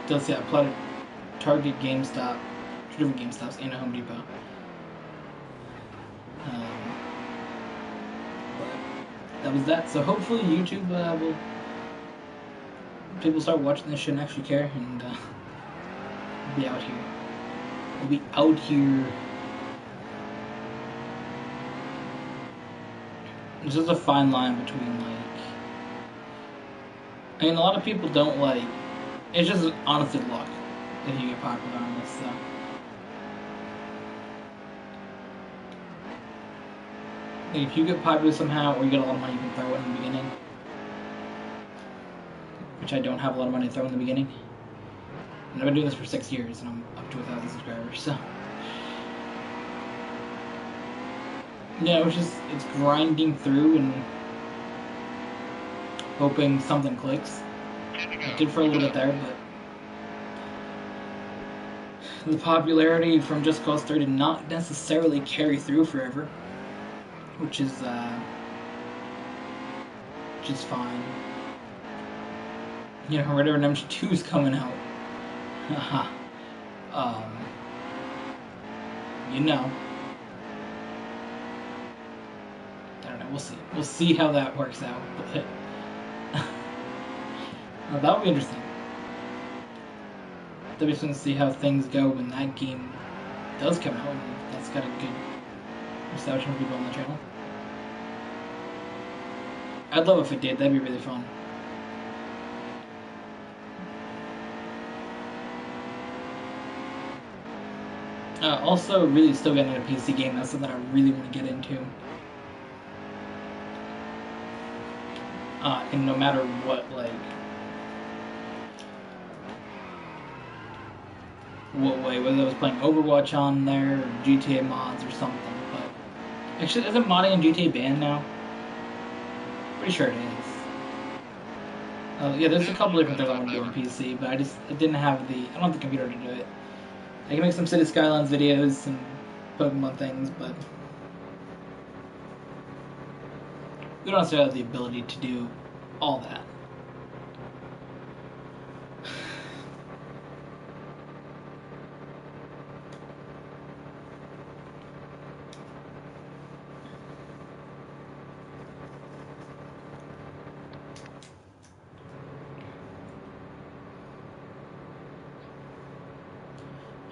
Does I applied to Target, GameStop, 2 different GameStops, and a Home Depot. But that was that. So hopefully YouTube will people start watching this shit and actually care and be out here. We'll be out here. There's just a fine line between like. I mean, a lot of people don't like. It's just honestly luck if you get popular on this. So. Like, if you get popular somehow, or you get a lot of money, you can throw it in the beginning. Which I don't have a lot of money to throw in the beginning. And I've been doing this for 6 years, and I'm up to 1,000 subscribers, so. Yeah, it's grinding through and hoping something clicks. I did for a little bit there, but the popularity from Just Cause 3 did not necessarily carry through forever, which is fine. You know, Red Dead Redemption 2 is coming out. You know. I don't know, we'll see. We'll see how that works out. But well, that would be interesting. That'd be interesting to see how things go when that game does come out. That's got a good reception from people on the channel. I'd love if it did. That'd be really fun. Also, really still getting into a PC game. That's something I really want to get into. And no matter what, like, what way, whether I was playing Overwatch on there or GTA mods or something. But actually, isn't modding in GTA banned now? Pretty sure it is. Yeah, there's a couple different things I want to do on PC, but I don't have the computer to do it. I can make some City Skylines videos, some Pokemon things, but we don't necessarily have the ability to do all that.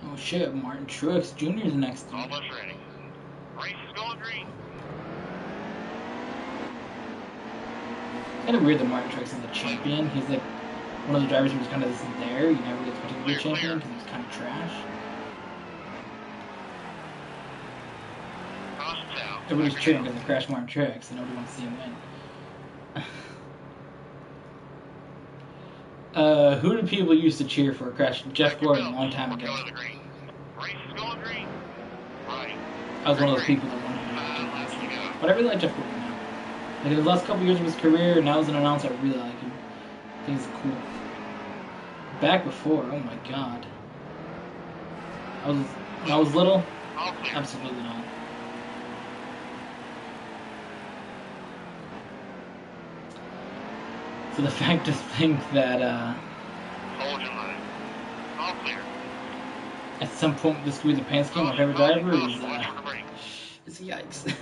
Oh shit, Martin Truex Jr. is next. Almost ready. Race is going green. It's kind of weird that Martin Truex is the champion. He's like one of the drivers who was kind of just there. You never get to be a champion because he's kind of trash. Everybody's cheering because they crash Martin Truex and nobody wants to see him win. Who did people used to cheer for crashing? Jeff Gordon a long time ago. I was one of those people that wanted him to do last year. But I really like Jeff Gordon now. Like in the last couple years of his career, now as an announcer, I really like him. I think he's cool. Back before, oh my god. When I was little, absolutely not. So the fact to think that at some point this could be the Penske game, my favorite driver is it's yikes.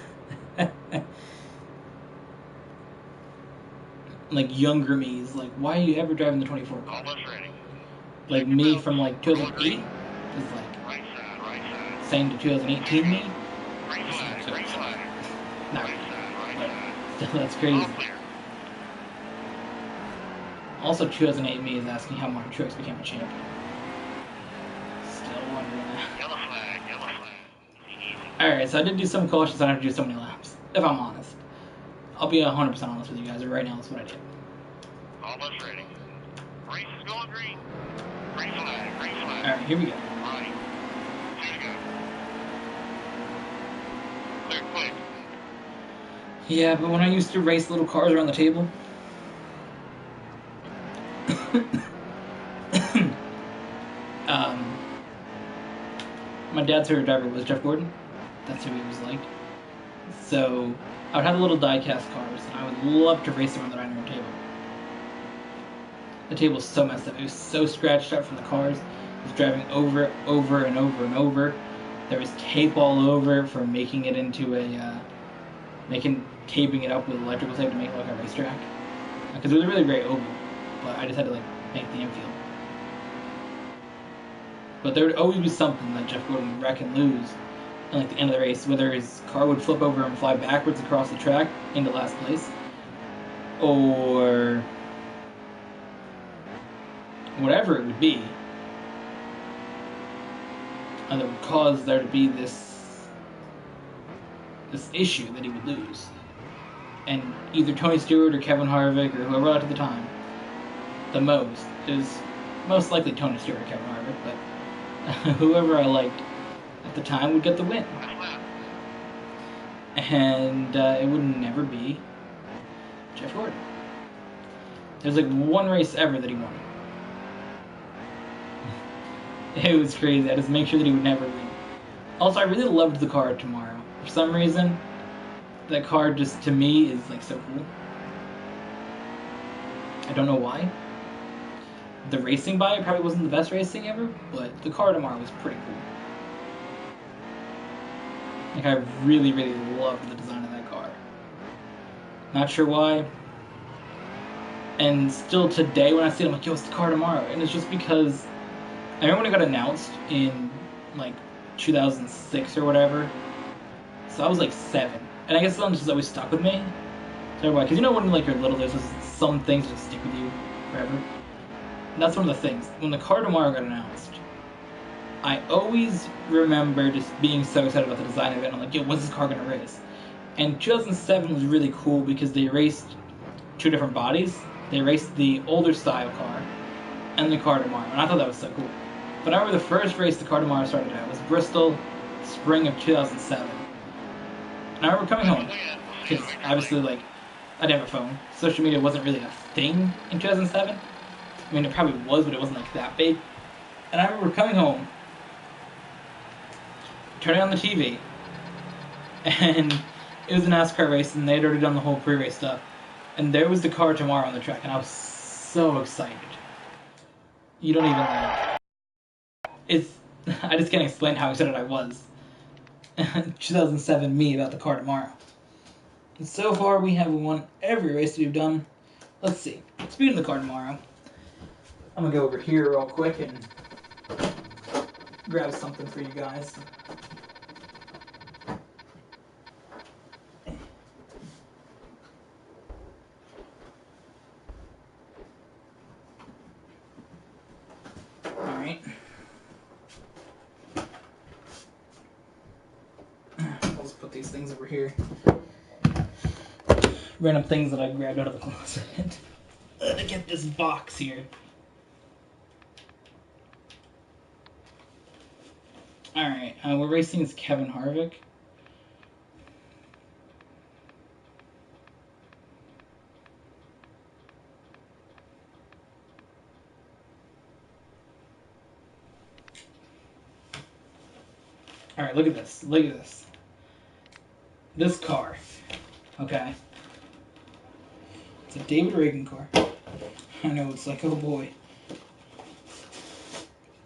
Like younger me is like, why are you ever driving the 24 car? Like me from like 2008 is like saying to 2018 me. Not really, but still that's crazy. Also, 2008 me is asking how Martin Truex became a champion. Still wondering that. Alright, so I did do some cautions, I don't have to do so many laps. If I'm honest. I'll be 100% honest with you guys, right now that's what I did. Almost ready. Race is going green. Green flag, green flag. Alright, here we go. Right. Here we go. Clear quick. Yeah, but when I used to race little cars around the table, my dad's favorite driver was Jeff Gordon. That's who he was like. So I would have little die-cast cars, and I would love to race around the dining room table. The table was so messed up. It was so scratched up from the cars. It was driving over and over and over. There was tape all over for making it into a, taping it up with electrical tape to make it look like a racetrack. Because it was a really great oval, but I just had to make the infield. But there would always be something that Jeff Gordon would wreck and lose at the end of the race, whether his car would flip over and fly backwards across the track into last place, or whatever it would be, that would cause there to be this issue that he would lose. And either Tony Stewart or Kevin Harvick or whoever liked at the time the most is most likely Tony Stewart or Kevin Harvick, but whoever I liked at the time would get the win. And it would never be Jeff Gordon. There's one race ever that he won. It was crazy. I just make sure that he would never win. Also, I really loved the car tomorrow. For some reason, that car just, to me, is so cool. I don't know why. The racing by it probably wasn't the best racing ever, but the car tomorrow was pretty cool. I really, really loved the design of that car. Not sure why. And still today when I see it, I'm like, yo, it's the car tomorrow. And it's just because I remember when it got announced in 2006 or whatever. So I was 7. And I guess something just always stuck with me. So why? Because you know when you're little, there's just some things that stick with you forever. And that's one of the things. When the car tomorrow got announced, I always remember just being so excited about the design of it. I'm like, yo, what's this car gonna race? And 2007 was really cool because they raced two different bodies. They raced the older style car and the car tomorrow, and I thought that was so cool. But I remember the first race the car tomorrow started at was Bristol, spring of 2007. And I remember coming home because obviously, like, I didn't have a phone. Social media wasn't really a thing in 2007. I mean, it probably was, but it wasn't like that big. And I remember coming home, turning on the TV, and it was a NASCAR race, and they'd already done the whole pre-race stuff. And there was the car tomorrow on the track, and I was so excited. You don't even like. It's. I just can't explain how excited I was. 2007 me about the car tomorrow. And so far, we have won every race that we've done. Let's see. Speaking of the car tomorrow, I'm gonna go over here real quick and grab something for you guys. Alright. I'll just put these things over here. Random things that I grabbed out of the closet to get this box here. Alright, we're racing as Kevin Harvick. Alright, look at this. Look at this. This car. Okay. It's a David Reagan car. I know, it's like, oh boy.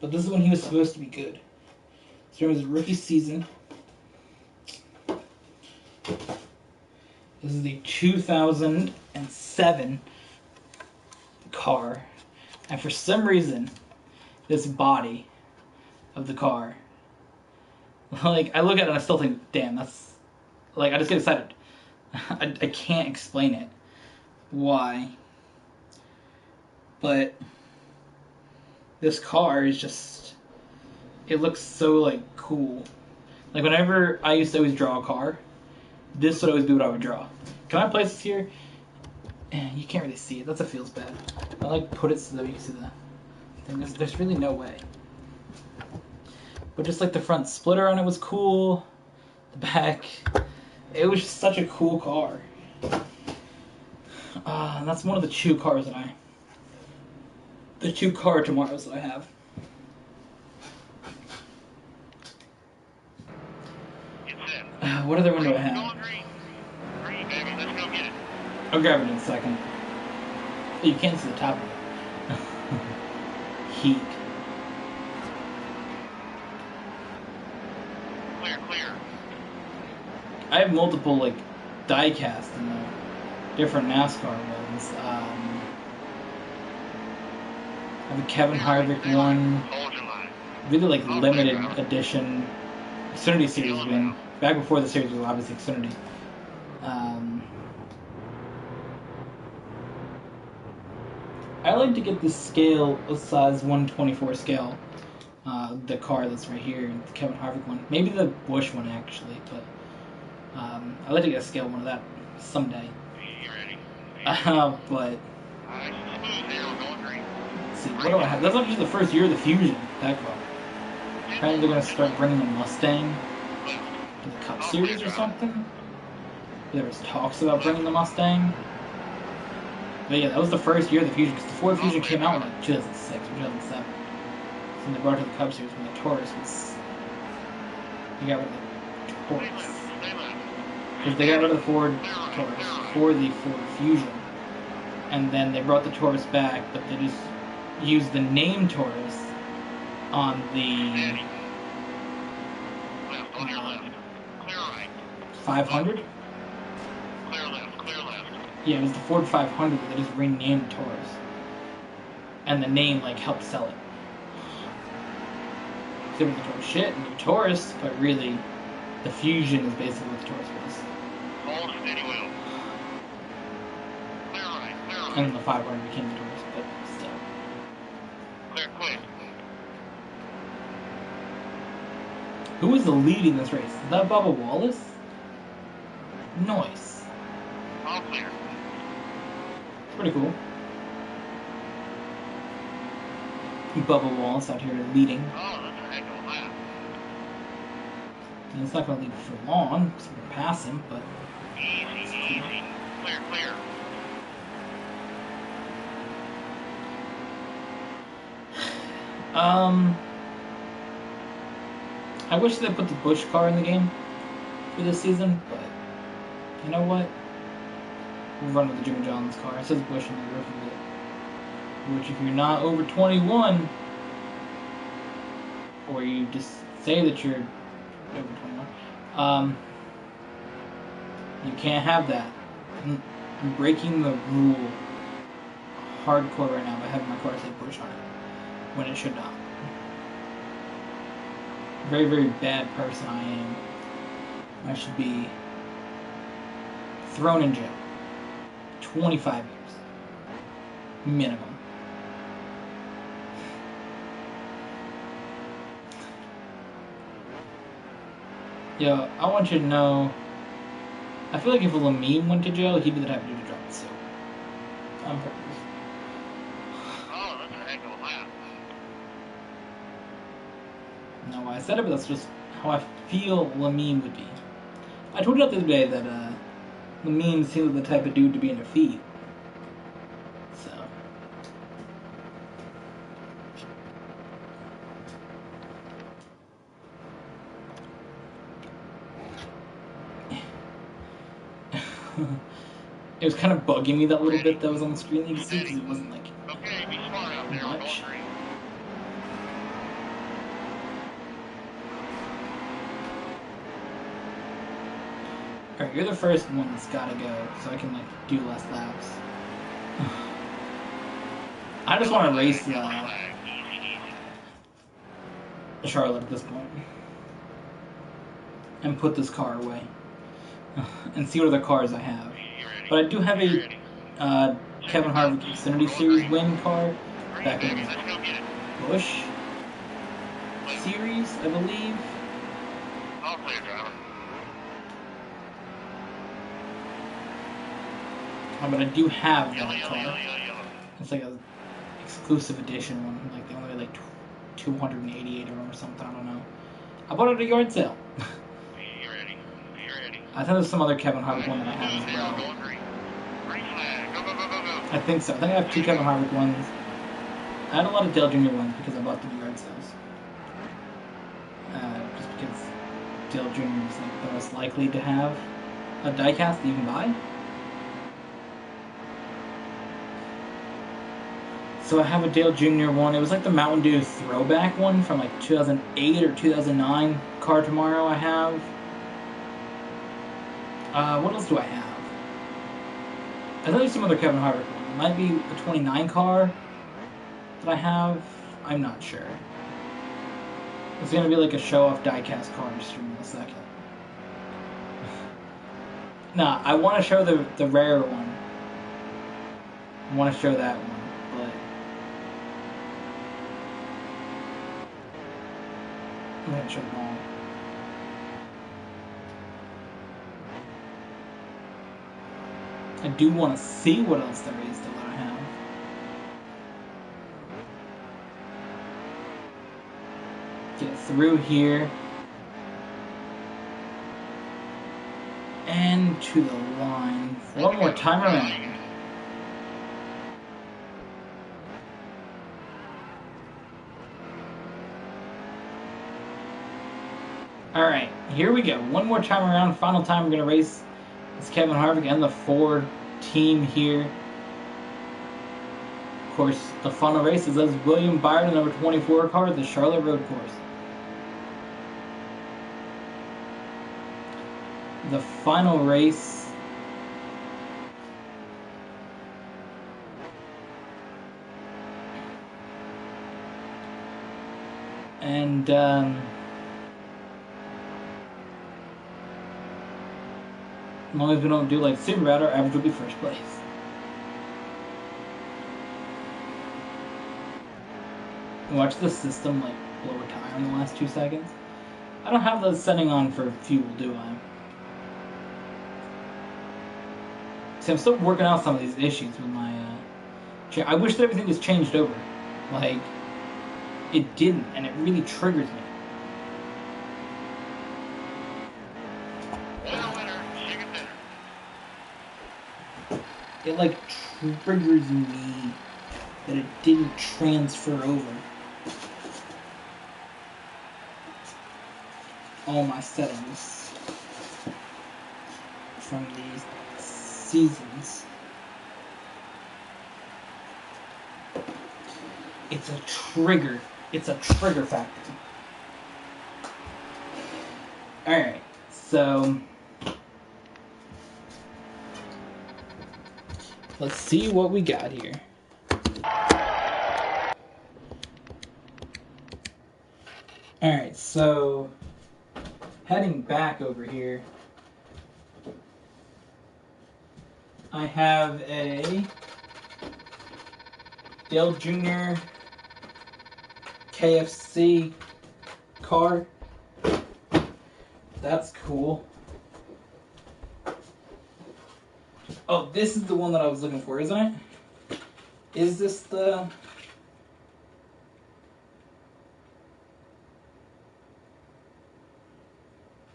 But this is when he was supposed to be good. So during his rookie season. This is the 2007 car. And for some reason, this body of the car, like, I look at it and I still think, damn, that's, like, I just get excited. I can't explain it. Why? But this car is just, it looks so, like, cool. Like, whenever I used to always draw a car, this would always be what I would draw. Can I place this here? You can't really see it. That's what feels bad. I like put it so that you can see the thing. There's really no way. But just like the front splitter on it was cool. The back. It was just such a cool car. And that's one of the two cars that the two car tomorrows that I have. What other one do I have? I'll grab it in a second. Oh, you can't see the top of it. Heat. Clear. I have multiple, like, die cast in the different NASCAR ones. I have a Kevin Harvick one. Really, like, limited edition Xfinity Series win. Back before the series was obviously Xfinity. I like to get the scale, a size 124 scale. The car that's right here, the Kevin Harvick one. Maybe the Busch one, actually, but I'd like to get a scale one of that someday. But let's see, what do I have? That's actually the first year of the Fusion, that car. Apparently they're going to start bringing the Mustang to the Cup Series or something. There was talks about bringing the Mustang. But yeah, that was the first year of the Fusion, because the Ford Fusion came out in like 2006 or 2007. So when they brought it to the Cup Series when the Taurus was... They got rid of the Taurus. Because they got rid of the Ford Taurus for the Ford Fusion. And then they brought the Taurus back, but they just used the name Taurus on the 500? Yeah, it was the Ford 500 that they just renamed Taurus. And the name, like, helped sell it. So it was the shit, new Taurus, but really, the Fusion is basically what the Taurus was. And then the 500 became the Taurus, but still. Clear. Who is the lead in this race? Is that Bubba Wallace? Nice. All clear. Pretty cool. Bubba Wallace out here leading. Oh, that's a heck of a lap. And it's not going to lead for long, because we're going to pass him, but... Easy, easy. Clear, clear. I wish they put the Busch car in the game for this season, but you know what? We'll run with the Jimmy John's car. It says Busch on the roof of it. Which, if you're not over 21, or you just say that you're over 21, you can't have that. I'm breaking the rule hardcore right now by having my car say Busch on it when it should not. Very, very bad person I am. I should be thrown in jail. 25 years. Minimum. Yo, I want you to know, I feel like if Lamine went to jail, he'd be the type of dude to drop the soap. On purpose. Oh, that's a heck of a lap. I don't know why I said it, but that's just how I feel Lamine would be. I told you the other day that Lamine seems like the type of dude to be in a feed. So. It was kind of bugging me that little bit that was on the screen that you could see, because it wasn't like Okay, be smart out there on much. all three. Alright, you're the first one that's gotta go, so I can like do less laps. I just want to race Charlotte at this point. And put this car away. And see what other cars I have. But I do have a Kevin Harvick Xfinity Series win car back in Let's go get it. Busch Series, I believe. All clear, driver. But I do have Yellow, that yellow, car. yellow, yellow, yellow. It's like a exclusive edition one. Like they only had like 288 of them or something. I don't know. I bought it at a yard sale. Be ready. Be ready. I think there's some other Kevin Harvick one that I have as well. Going green. Green flag. Go, go, go, go, go. I think so. I think I have two Kevin Harvick ones. I had a lot of Dale Jr. ones because I bought them at yard sales. Just because Dale Jr. is like the most likely to have a diecast that you can buy. So I have a Dale Jr. one. It was like the Mountain Dew throwback one from like 2008 or 2009. Car Tomorrow I have. What else do I have? I think there's some other Kevin Harvick one. It might be a 29 car that I have. I'm not sure. It's going to be like a show-off diecast car just in a second. Nah, I want to show the rare one. I want to show that one, but I'm going to show them all. I do want to see what else there is that I have. Get through here. And to the line. One more time around. Alright, here we go. One more time around. Final time we're going to race. It's Kevin Harvick and the Ford team here. Of course, the final race is as William Byron, number 24 car, at the Charlotte Road Course. The final race and as long as we don't do like super bad, our average will be first place. Watch the system like blow a tire in the last 2 seconds. I don't have the setting on for fuel, do I? See, I'm still working out some of these issues with my. I wish that everything just changed over. Like, it didn't, and it really triggers me. Oil winner, chicken dinner. It like triggers me that it didn't transfer over all my settings from these seasons. It's a trigger. It's a trigger factor. Alright, so let's see what we got here. Alright, so heading back over here, I have a Dale Jr. KFC car. That's cool. Oh, this is the one that I was looking for, isn't it? Is this the...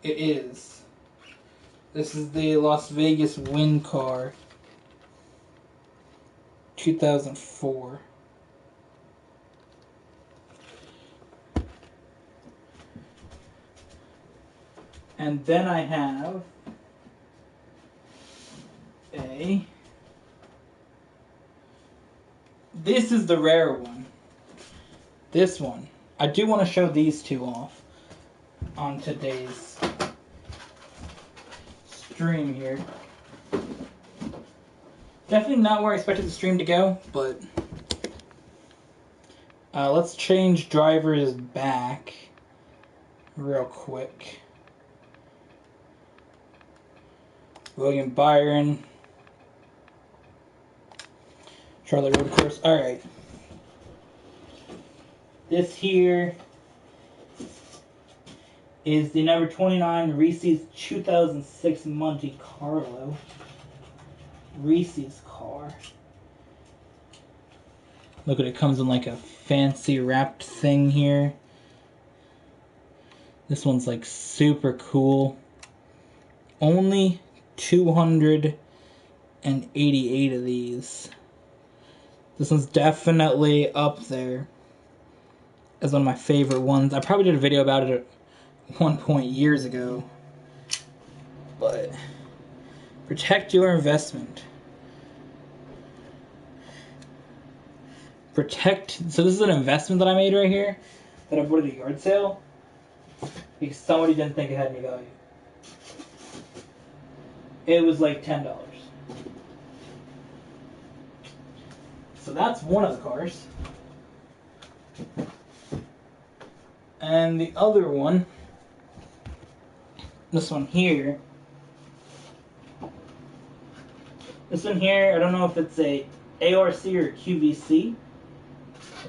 It is. This is the Las Vegas Win car. 2004. And then I have a... This is the rare one. This one. I do want to show these two off on today's stream here. Definitely not where I expected the stream to go, but let's change drivers back real quick. William Byron, Charlotte Road Course. All right. This here is the number 29 Reese's 2006 Monte Carlo. Reese's car. Look at it, comes in like a fancy wrapped thing here. This one's like super cool. Only 288 of these. This one's definitely up there as one of my favorite ones. I probably did a video about it at one point years ago. But protect your investment. So this is an investment that I made right here that I bought at a yard sale because somebody didn't think it had any value. It was like $10. So that's one of the cars. And the other one, this one here. This one here, I don't know if it's a ARC or QVC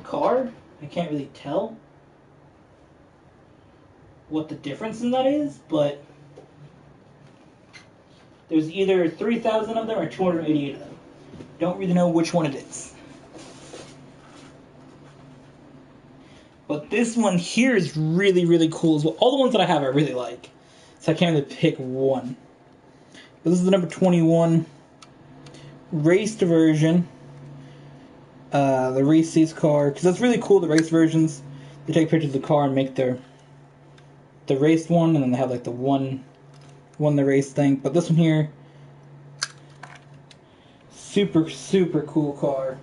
car. I can't really tell what the difference in that is, but there's either 3,000 of them or 288 of them. Don't really know which one it is. But this one here is really, really cool as well. All the ones that I have I really like, so I can't really pick one. But this is the number 21 raced version. The Reese's car, because that's really cool. The race versions, they take pictures of the car and make the raced one, and then they have like the won the race thing. But this one here, super, super cool car.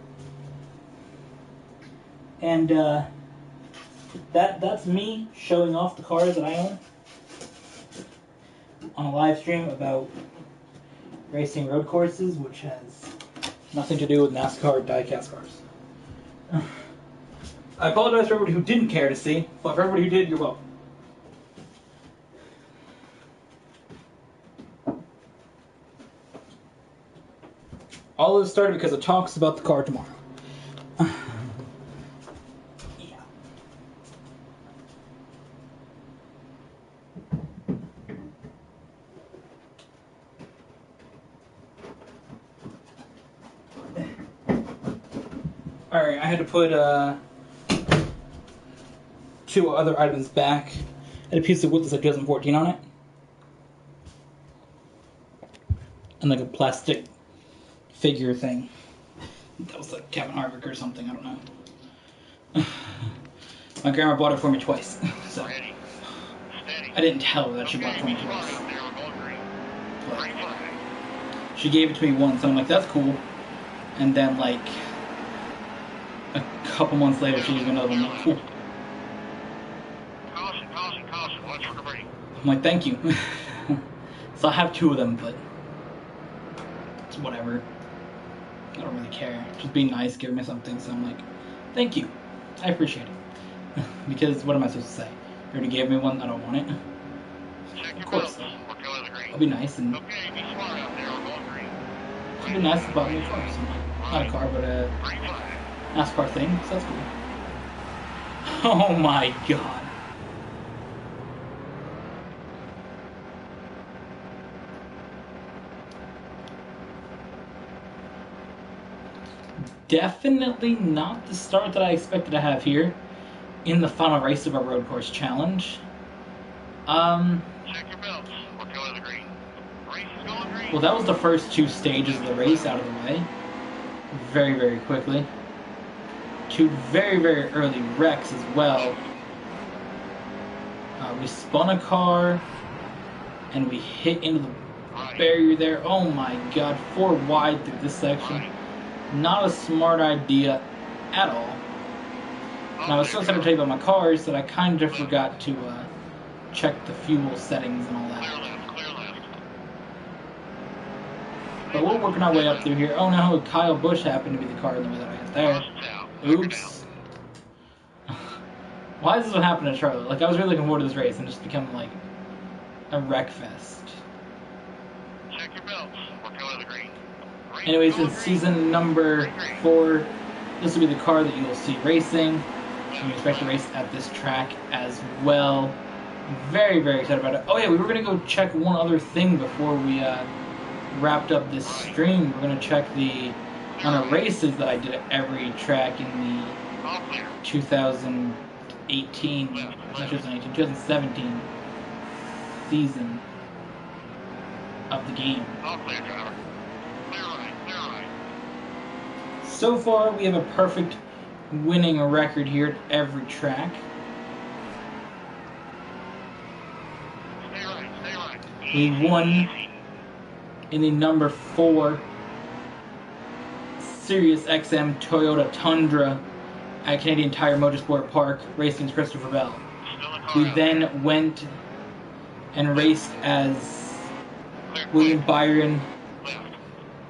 And that's me showing off the cars that I own on a live stream about racing road courses, which has nothing to do with NASCAR diecast cars. I apologize for everybody who didn't care to see, but for everybody who did, you're welcome. All of this started because it talks about the car tomorrow. Yeah. sorry. I had to put 2 other items back. I had a piece of wood that said 2014 on it. And like a plastic figure thing. That was like Kevin Harvick or something, I don't know. My grandma bought it for me twice, so I didn't tell her that she bought it for me twice. But she gave it to me once, and I'm like, that's cool. And then like a couple months later, she gave me another one. I'm like, cool. I'm like, thank you. So I have 2 of them, but it's whatever. I don't really care. Just be nice, give me something. So I'm like, thank you. I appreciate it. Because what am I supposed to say? You already gave me one, I don't want it. Of course. I'll be nice and... I'll be nice about me first. Not a car, but a Nascar thing, so that's cool. Oh my god. Definitely not the start that I expected to have here in the final race of our road course challenge. Check your belts. We're going to the green. Race is going green. Well, that was the first 2 stages of the race out of the way. Very, very quickly. 2 very, very early wrecks as well. We spun a car, and we hit into the barrier there. Oh my god, 4 wide through this section. Not a smart idea at all. And I was so excited to tell you about my cars that I kind of forgot to check the fuel settings and all that. But we're working our way up through here. Oh no, Kyle Busch happened to be the car in the way that I got there. Oops. Why is this what happened to Charlotte? Like, I was really looking forward to this race and just become like a wreck fest. Check your belts. We're going to the green. Anyways, in season number 4, this will be the car that you'll see racing. And we expect to race at this track as well. Very, very excited about it. Oh yeah, we were going to go check one other thing before we wrapped up this stream. We're going to check the amount of races that I did at every track in the 2017 season of the game. So far, we have a perfect winning record here at every track. We won in the number 4 Sirius XM Toyota Tundra at Canadian Tire Motorsport Park, racing Christopher Bell. We then went and raced as William Byron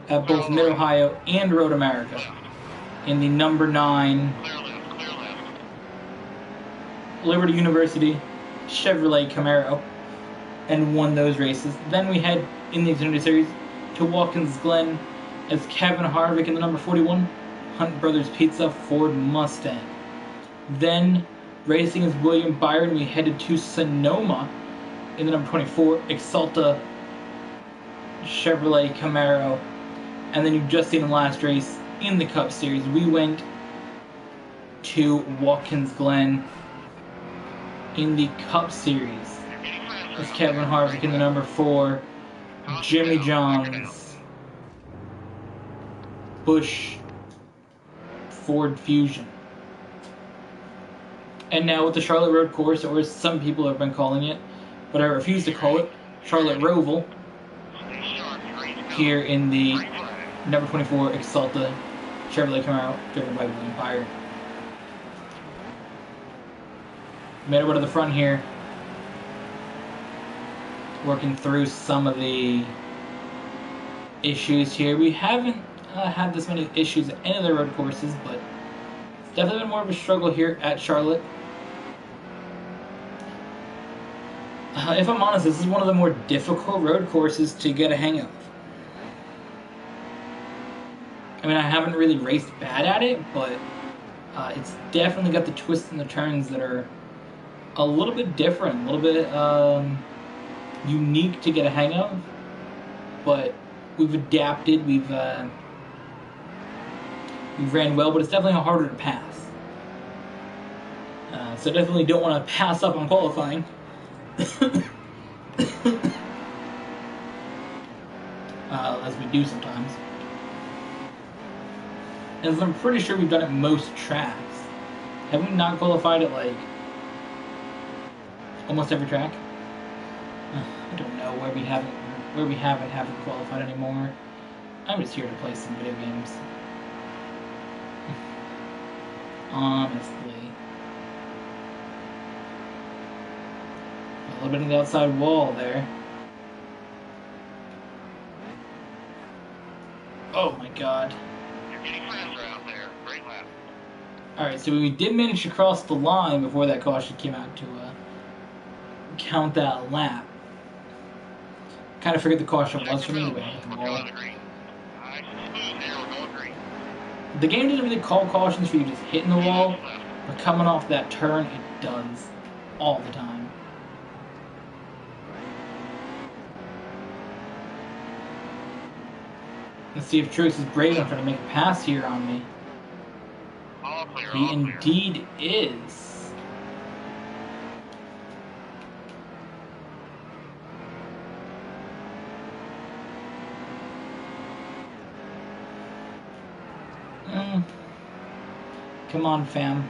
at both Mid-Ohio and Road America in the number 9 Liberty University Chevrolet Camaro and won those races. Then we head in the Xfinity Series to Watkins Glen as Kevin Harvick in the number 41 Hunt Brothers Pizza Ford Mustang. Then racing as William Byron, we headed to Sonoma in the number 24 Exalta Chevrolet Camaro. And then you've just seen the last race in the Cup Series. We went to Watkins Glen in the Cup Series as Kevin Harvick in the number 4 Jimmy John's Busch Ford Fusion. And now with the Charlotte Road Course, or as some people have been calling it, but I refuse to call it, Charlotte Roval, here in the number 24 Exalta Chevrolet Camaro, driven by William Byron. Made our way to the front here, working through some of the issues here. We haven't had this many issues at any of the road courses, but it's definitely been more of a struggle here at Charlotte. If I'm honest, this is one of the more difficult road courses to get a hang of. I mean, I haven't really raced bad at it, but it's definitely got the twists and the turns that are a little bit different, a little bit unique to get a hang of. But we've adapted, we've We ran well, but it's definitely harder to pass. So definitely don't want to pass up on qualifying. As we do sometimes. And I'm pretty sure we've done it most tracks. Have we not qualified at like almost every track? I don't know where we haven't qualified anymore. I'm just here to play some video games. Honestly. A little bit of the outside wall there. Oh my god. You're getting faster out there. Great lap. Alright, so we did manage to cross the line before that caution came out to count that lap. Kind of figured the caution was from anyway. We're going to green. Nice and smooth here. We're going green. The game doesn't really call cautions for you just hitting the wall, but coming off that turn, it does all the time. Let's see if Truex is brave enough to make a pass here on me. All clear. He indeed is. Come on, fam.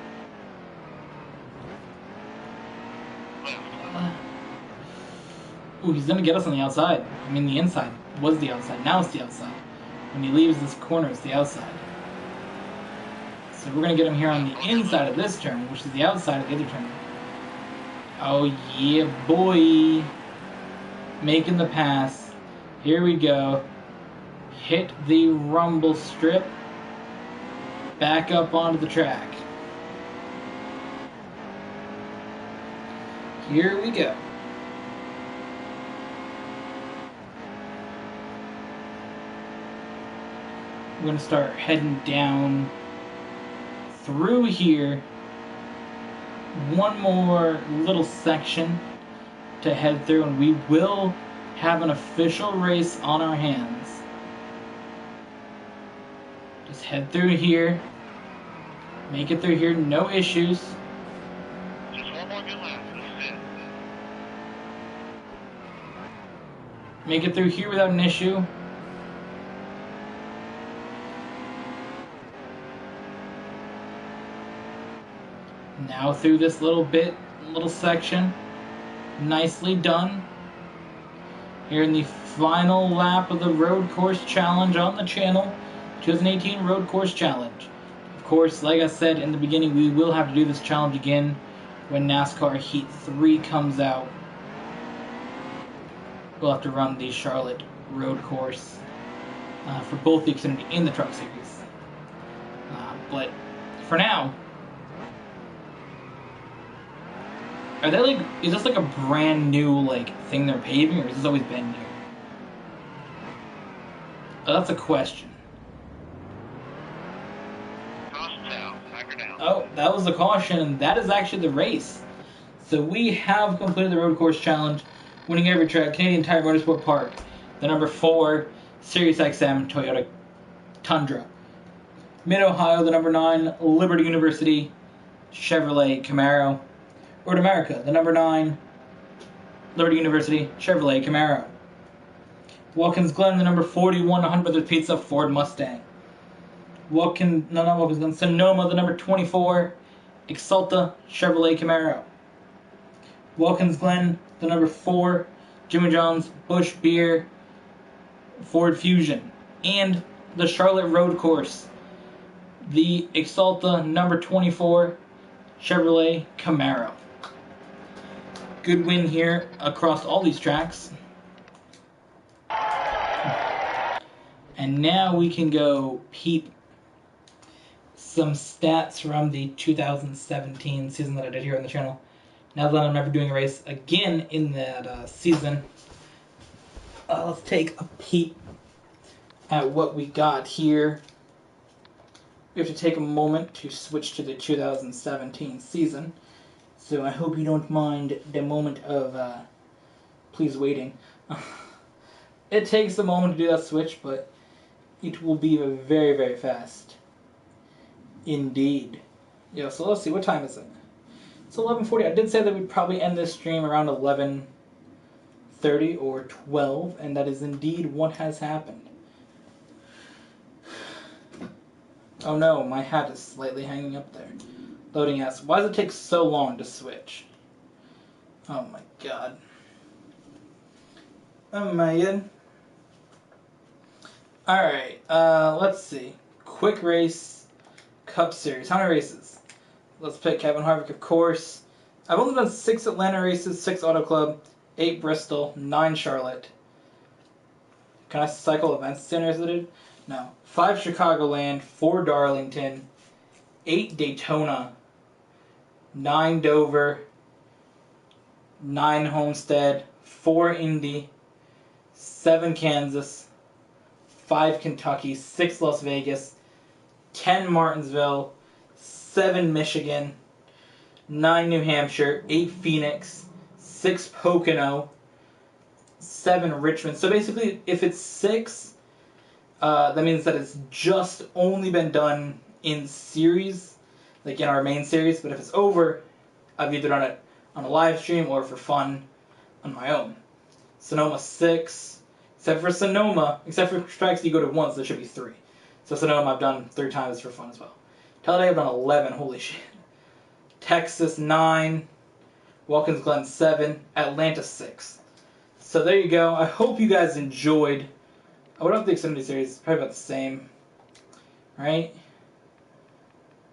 Ooh, he's gonna get us on the outside. I mean, the inside was the outside. Now it's the outside. When he leaves this corner, it's the outside. So we're gonna get him here on the inside of this turn, which is the outside of the other turn. Oh yeah, boy. Making the pass. Here we go. Hit the rumble strip. Back up onto the track. Here we go. We're going to start heading down through here. One more little section to head through, and we will have an official race on our hands. Just head through here. Make it through here, no issues. Just one more good lap. This is it. Make it through here without an issue. Now through this little section. Nicely done. Here in the final lap of the Road Course Challenge on the channel. 2018 Road Course Challenge. Of course, like I said in the beginning, we will have to do this challenge again when NASCAR Heat 3 comes out. We'll have to run the Charlotte Road Course for both the Xfinity and the Truck Series. But for now, are they like? Is this like a brand new thing they're paving, or has this always been here? Oh, that's a question. Oh, that was the caution, and that is actually the race. So we have completed the Road Course Challenge, winning every track. Canadian Tire Motorsport Park, the number 4 Sirius XM Toyota Tundra. Mid-Ohio, the number 9 Liberty University Chevrolet Camaro. Road America, the number 9 Liberty University Chevrolet Camaro. Watkins Glen, the number 41 Hunt Brothers Pizza Ford Mustang. Sonoma, the number 24 Exalta Chevrolet Camaro. Watkins Glen, the number 4 Jimmy John's Busch Beer Ford Fusion. And the Charlotte Road Course, the Exalta number 24 Chevrolet Camaro. Good win here across all these tracks. And now we can go peep some stats from the 2017 season that I did here on the channel. Now that I'm never doing a race again in that season, let's take a peep at what we got here. We have to take a moment to switch to the 2017 season, so I hope you don't mind the moment of please waiting. It takes a moment to do that switch, but it will be very, very fast. Indeed. Yeah, so let's see, what time is it? It's 11:40. I did say that we'd probably end this stream around 11:30 or 12, and that is indeed what has happened. Oh no, my hat is slightly hanging up there. Loading S. Why does it take so long to switch? Oh my god. Oh my god. Alright, let's see. Quick Race Cup Series. How many races? Let's pick Kevin Harvick, of course. I've only done 6 Atlanta races, 6 Auto Club, 8 Bristol, 9 Charlotte. Can I cycle events centers I did? No. 5 Chicagoland, 4 Darlington, 8 Daytona, 9 Dover, 9 Homestead, 4 Indy, 7 Kansas, 5 Kentucky, 6 Las Vegas, 10 Martinsville, 7 Michigan, 9 New Hampshire, 8 Phoenix, 6 Pocono, 7 Richmond. So basically, if it's 6, that means that it's just only been done in series, like in our main series. But if it's over, I've either done it on a live stream or for fun on my own. Sonoma 6, except for Sonoma, except for tracks you go to once, there should be 3. So Sonoma I've done 3 times for fun as well. Talladega I've done 11, holy shit. Texas 9, Watkins Glen 7, Atlanta 6. So there you go. I hope you guys enjoyed. What about the Xfinity Series? It's probably about the same, right?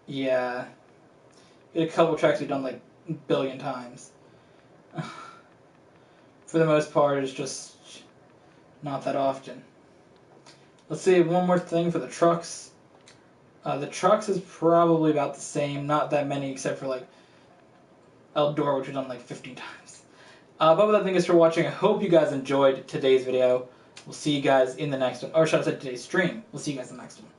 Yeah. We had a couple tracks we've done like a billion times. For the most part, it's just not that often. Let's see, one more thing for the trucks. The trucks is probably about the same, not that many except for like Eldora, which we've done like 15 times. But with that, thank you guys for watching. I hope you guys enjoyed today's video. We'll see you guys in the next one. Or should I say today's stream. We'll see you guys in the next one.